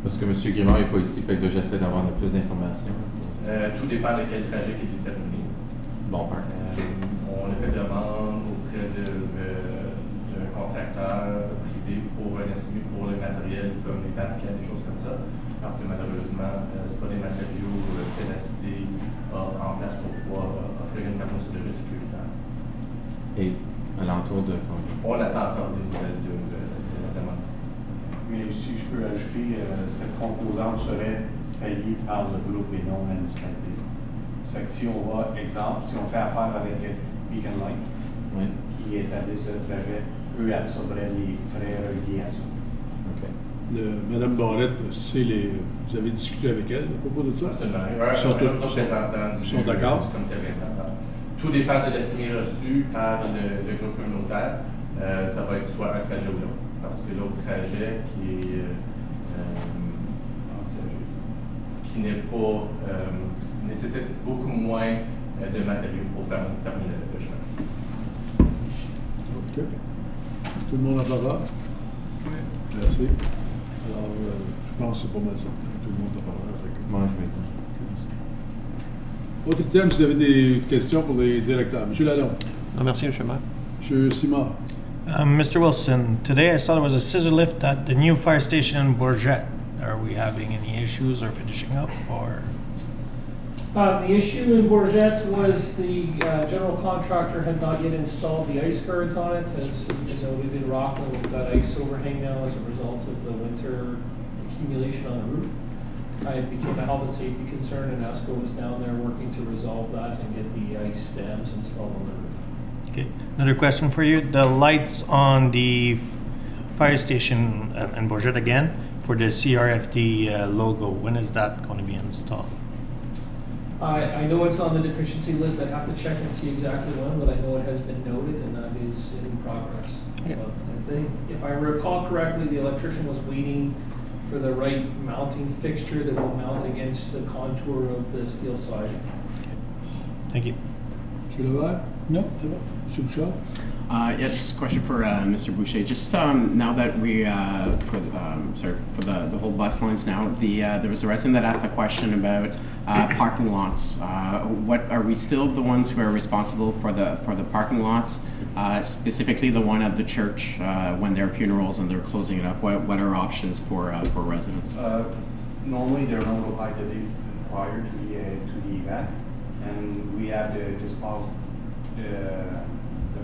Speaker 3: Parce que M. Grimard n'est pas ici, fait que j'essaie d'avoir plus d'informations.
Speaker 10: Tout dépend de quel trajet qui est déterminé.
Speaker 3: Bon,
Speaker 10: on a fait demande auprès d'un contracteur privé pour un estimé pour le matériel comme les barricades, des choses comme ça, parce que malheureusement, ce pas des matériaux que la Cité a en place pour pouvoir offrir une fermeture de rue sécuritaire.
Speaker 3: Et à l'entour de combien?
Speaker 10: On attend encore des nouvelles de la demande ici.
Speaker 12: Mais si je peux ajouter, cette composante serait payée par le groupe et non la municipalité. Ça fait que si on va, exemple, si on fait affaire avec Beacon Light,
Speaker 3: oui,
Speaker 12: qui établissent le trajet, eux absorberaient les frais reliés à ça.
Speaker 3: OK.
Speaker 1: Mme Barrette, vous avez discuté avec elle à propos de ça?
Speaker 10: Absolument.
Speaker 1: Ils sont d'accord?
Speaker 10: Du comité représentant. Tout dépend de l'estimé reçu par le groupe communautaire. Ça va être soit un trajet ou l'autre. Parce que l'autre trajet qui qui n'est pas, nécessite beaucoup moins de matériaux pour terminer le chemin.
Speaker 1: OK. Tout le monde en faveur? Oui. Merci. Alors, je pense que c'est pas mal certain. Tout le monde en faveur.
Speaker 3: Moi, je vais dire.
Speaker 1: Merci. Autre thème, si vous avez des questions pour les électeurs. M. Lalonde.
Speaker 11: Non, merci, M. le maire.
Speaker 1: M. Simard.
Speaker 13: Mr. Wilson, today I saw there was a scissor lift at the new fire station in Bourget. Are we having any issues or finishing up, or?
Speaker 14: The issue in Bourget was the general contractor had not yet installed the ice guards on it. As you know, we've been rocking with that ice overhang now as a result of the winter accumulation on the roof. It became a health and safety concern, and ESCO is down there working to resolve that and get the ice dams installed on the roof.
Speaker 13: Okay. Another question for you. The lights on the fire station in Bourget again for the CRFD logo, when is that going to be installed?
Speaker 14: I know it's on the deficiency list. I have to check and see exactly when, but I know it has been noted and that is in progress.
Speaker 13: Okay.
Speaker 14: I think, if I recall correctly, the electrician was waiting for the right mounting fixture that will mount against the contour of the steel siding.
Speaker 13: Okay. Thank you.
Speaker 1: M. Laval?
Speaker 8: No, c'est bon.
Speaker 1: M. Bouchard?
Speaker 4: Yeah, just a question for Mr. Boucher. Just now that we, for the whole bus lines now, there was a resident that asked a question about parking lots. What are we still the ones who are responsible for the parking lots, specifically the one at the church when there are funerals and they're closing it up? What are options for residents?
Speaker 12: Normally, they're notified the day prior to the event, and we have the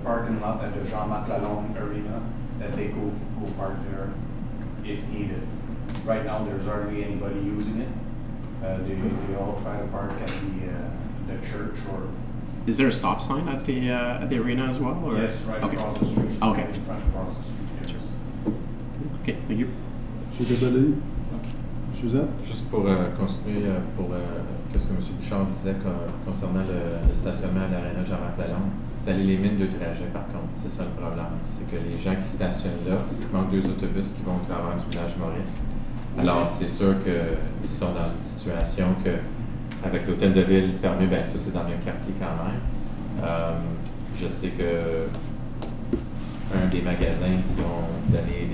Speaker 12: parking lot at the Jean-Marc Lalonde Arena that they go park there if needed. Right now, there's hardly anybody using it. They all try to park at the church or.
Speaker 4: Is there a stop sign at the arena as well? Or?
Speaker 12: Yes, right across the street.
Speaker 4: Okay.
Speaker 12: Right in front across the street. Yes.
Speaker 4: Okay, thank you.
Speaker 1: M. Caballet? Suzanne?
Speaker 3: Juste pour continuer pour ce que M. Bouchard disait concernant le stationnement à l'aréna Jean-Marc Lalonde, ça élimine deux trajets par contre. C'est ça le problème. C'est que les gens qui stationnent là, il manque deux autobus qui vont au travers du village Maurice. Alors c'est sûr qu'ils sont dans une situation que, avec l'hôtel de ville fermé, bien ça c'est dans le quartier quand même. Je sais que un des magasins qui ont donné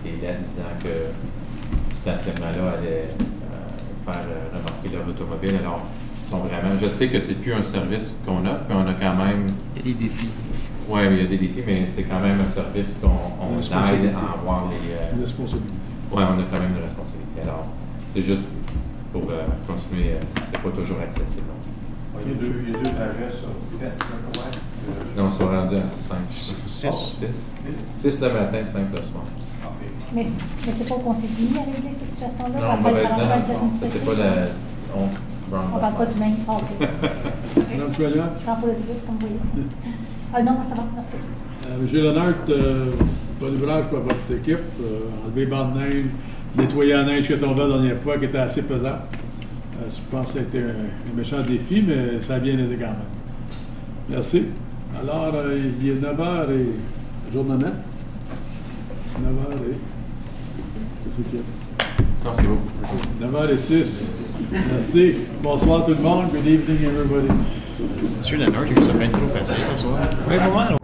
Speaker 3: des lettres disant que ce stationnement-là allait faire remarquer leur automobile. Alors, ils sont vraiment. Je sais que c'est plus un service qu'on offre, mais on a quand même.
Speaker 11: Il y a des défis.
Speaker 3: Oui, il y a des défis, mais c'est quand même un service qu'on aide à avoir les.
Speaker 1: Une responsabilité.
Speaker 3: Oui, on a quand même une responsabilité. Alors, c'est juste pour continuer, c'est pas toujours accessible.
Speaker 12: Il y a deux trajets sur 7, je crois.
Speaker 3: Non, on sera rendu à 5. 6 le matin, 5 le soir.
Speaker 5: Mais c'est pas au comté de Louis à régler cette situation-là?
Speaker 3: Non, c'est pas la.
Speaker 5: On parle pas du même. Ah, OK.
Speaker 1: Mme Chouanière?
Speaker 5: Je prends pas l'autobus, comme vous voyez. Non, ça va, merci.
Speaker 1: M. Lennart, bon ouvrage pour votre équipe. Enlever les bancs de neige, nettoyer la neige qui est tombée la dernière fois, qui était assez pesant. Je pense que ça a été un méchant défi, mais ça a bien aidé quand même. Merci. Alors, il est 9h et journalment. 9h et... C'est qui?
Speaker 3: Non, c'est vous.
Speaker 1: 9h06. Merci. Bonsoir tout le monde. Good evening, everybody.
Speaker 11: Monsieur Lennart, il vous a bien trop facile ce soir.
Speaker 13: Oui, pas mal.